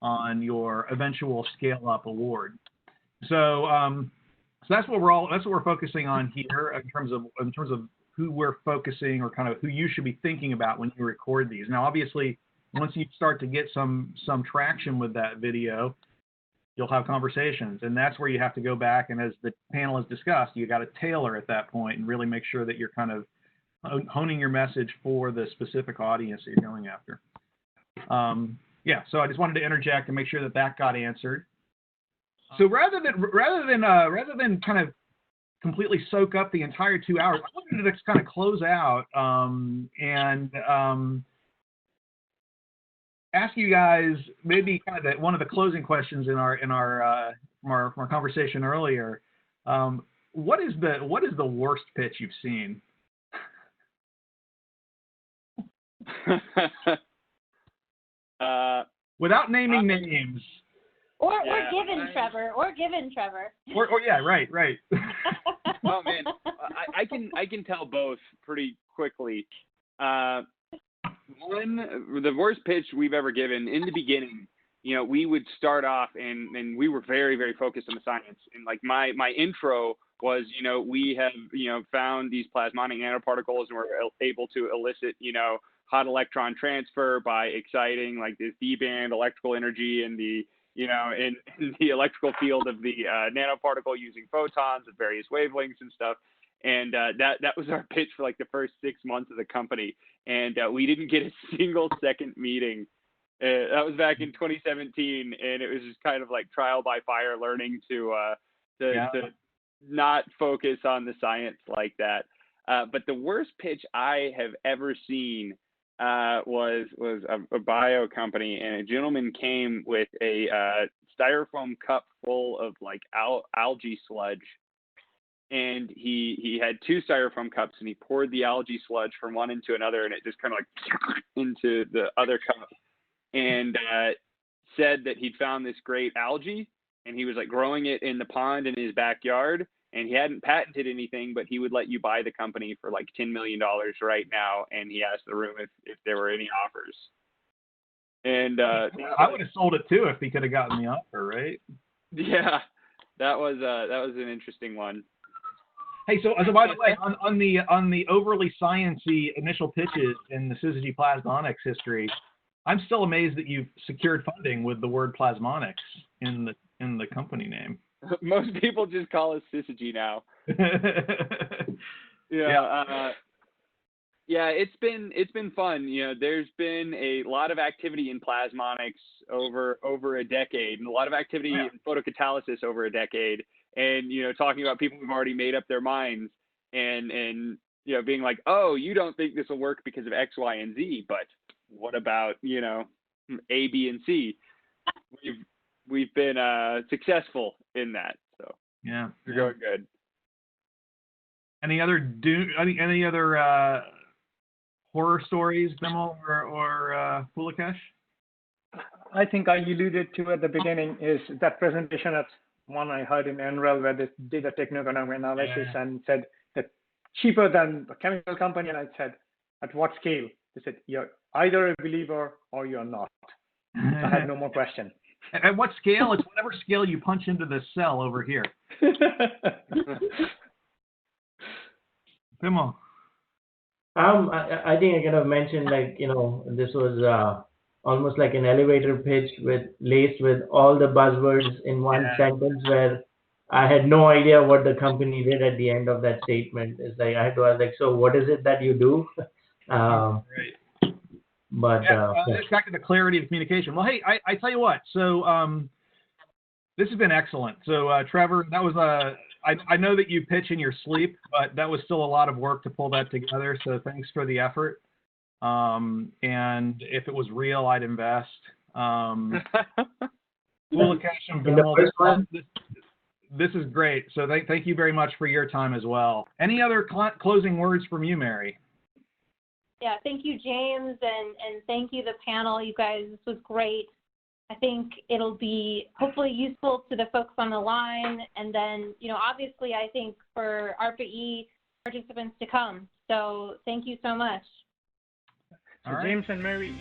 on your eventual scale up award. So that's what we're focusing on here in terms of who we're focusing, or kind of who you should be thinking about when you record these. Now, obviously, once you start to get some traction with that video, you'll have conversations, and that's where you have to go back, and as the panel has discussed, you got to tailor at that point and really make sure that you're kind of honing your message for the specific audience that you're going after. Yeah, so I just wanted to interject and make sure that that got answered. So rather than kind of completely soak up the entire 2 hours, I wanted to just kind of close out and ask you guys maybe kind of one of the closing questions in our conversation earlier. What is the worst pitch you've seen? Without naming names. Or given Trevor. Or yeah, right. Oh man, I can tell both pretty quickly. The worst pitch we've ever given in the beginning, we would start off and we were very, very focused on the science. And like my intro was, we have, found these plasmonic nanoparticles and we're able to elicit, hot electron transfer by exciting like this D-band electrical energy in the, in the electrical field of the nanoparticle using photons at various wavelengths and stuff. And that was our pitch for like the first 6 months of the company. And we didn't get a single second meeting. That was back in 2017. And it was just kind of like trial by fire, learning to not focus on the science like that. But the worst pitch I have ever seen was a bio company, and a gentleman came with a styrofoam cup full of like algae sludge, and he had 2 styrofoam cups, and he poured the algae sludge from one into another, and it just kind of like into the other cup, and said that he'd found this great algae, and he was like growing it in the pond in his backyard. And he hadn't patented anything, but he would let you buy the company for like $10 million right now. And he asked the room if there were any offers. And I would have sold it too if he could have gotten the offer, right? Yeah, that was an interesting one. Hey, so by the way, on the overly sciencey initial pitches in the Syzygy Plasmonics history, I'm still amazed that you've secured funding with the word plasmonics in the company name. Most people just call us Syzygy now. Yeah, it's been fun. There's been a lot of activity in plasmonics over a decade, and a lot of activity in photocatalysis over a decade. And talking about people who've already made up their minds, and being like, oh, you don't think this will work because of X, Y, and Z, but what about A, B, and C? We've been successful in that, so yeah, we're going good. Any other horror stories, Bimal or Pulakash? I think I alluded to at the beginning is that presentation at one I heard in NREL where they did a techno-economic analysis and said that cheaper than a chemical company, and I said, at what scale? They said, you're either a believer or you're not. I had no more question. At what scale? It's whatever scale you punch into the cell over here. Bimal. I think I could have mentioned, like, this was almost like an elevator pitch laced with all the buzzwords in one sentence, where I had no idea what the company did at the end of that statement. It's like I had to ask, like, so what is it that you do? Right. But it's back to the clarity of communication. Well, hey, I tell you what. So this has been excellent. So Trevor, that was I know that you pitch in your sleep, but that was still a lot of work to pull that together. So thanks for the effort. And if it was real, I'd invest. Pulakash and Bimal, this is great. So thank you very much for your time as well. Any other closing words from you, Mary? Yeah, thank you, James, and thank you, the panel. You guys, this was great. I think it'll be hopefully useful to the folks on the line, and then, obviously, I think for ARPA-E participants to come. So thank you so much. So James and Mary,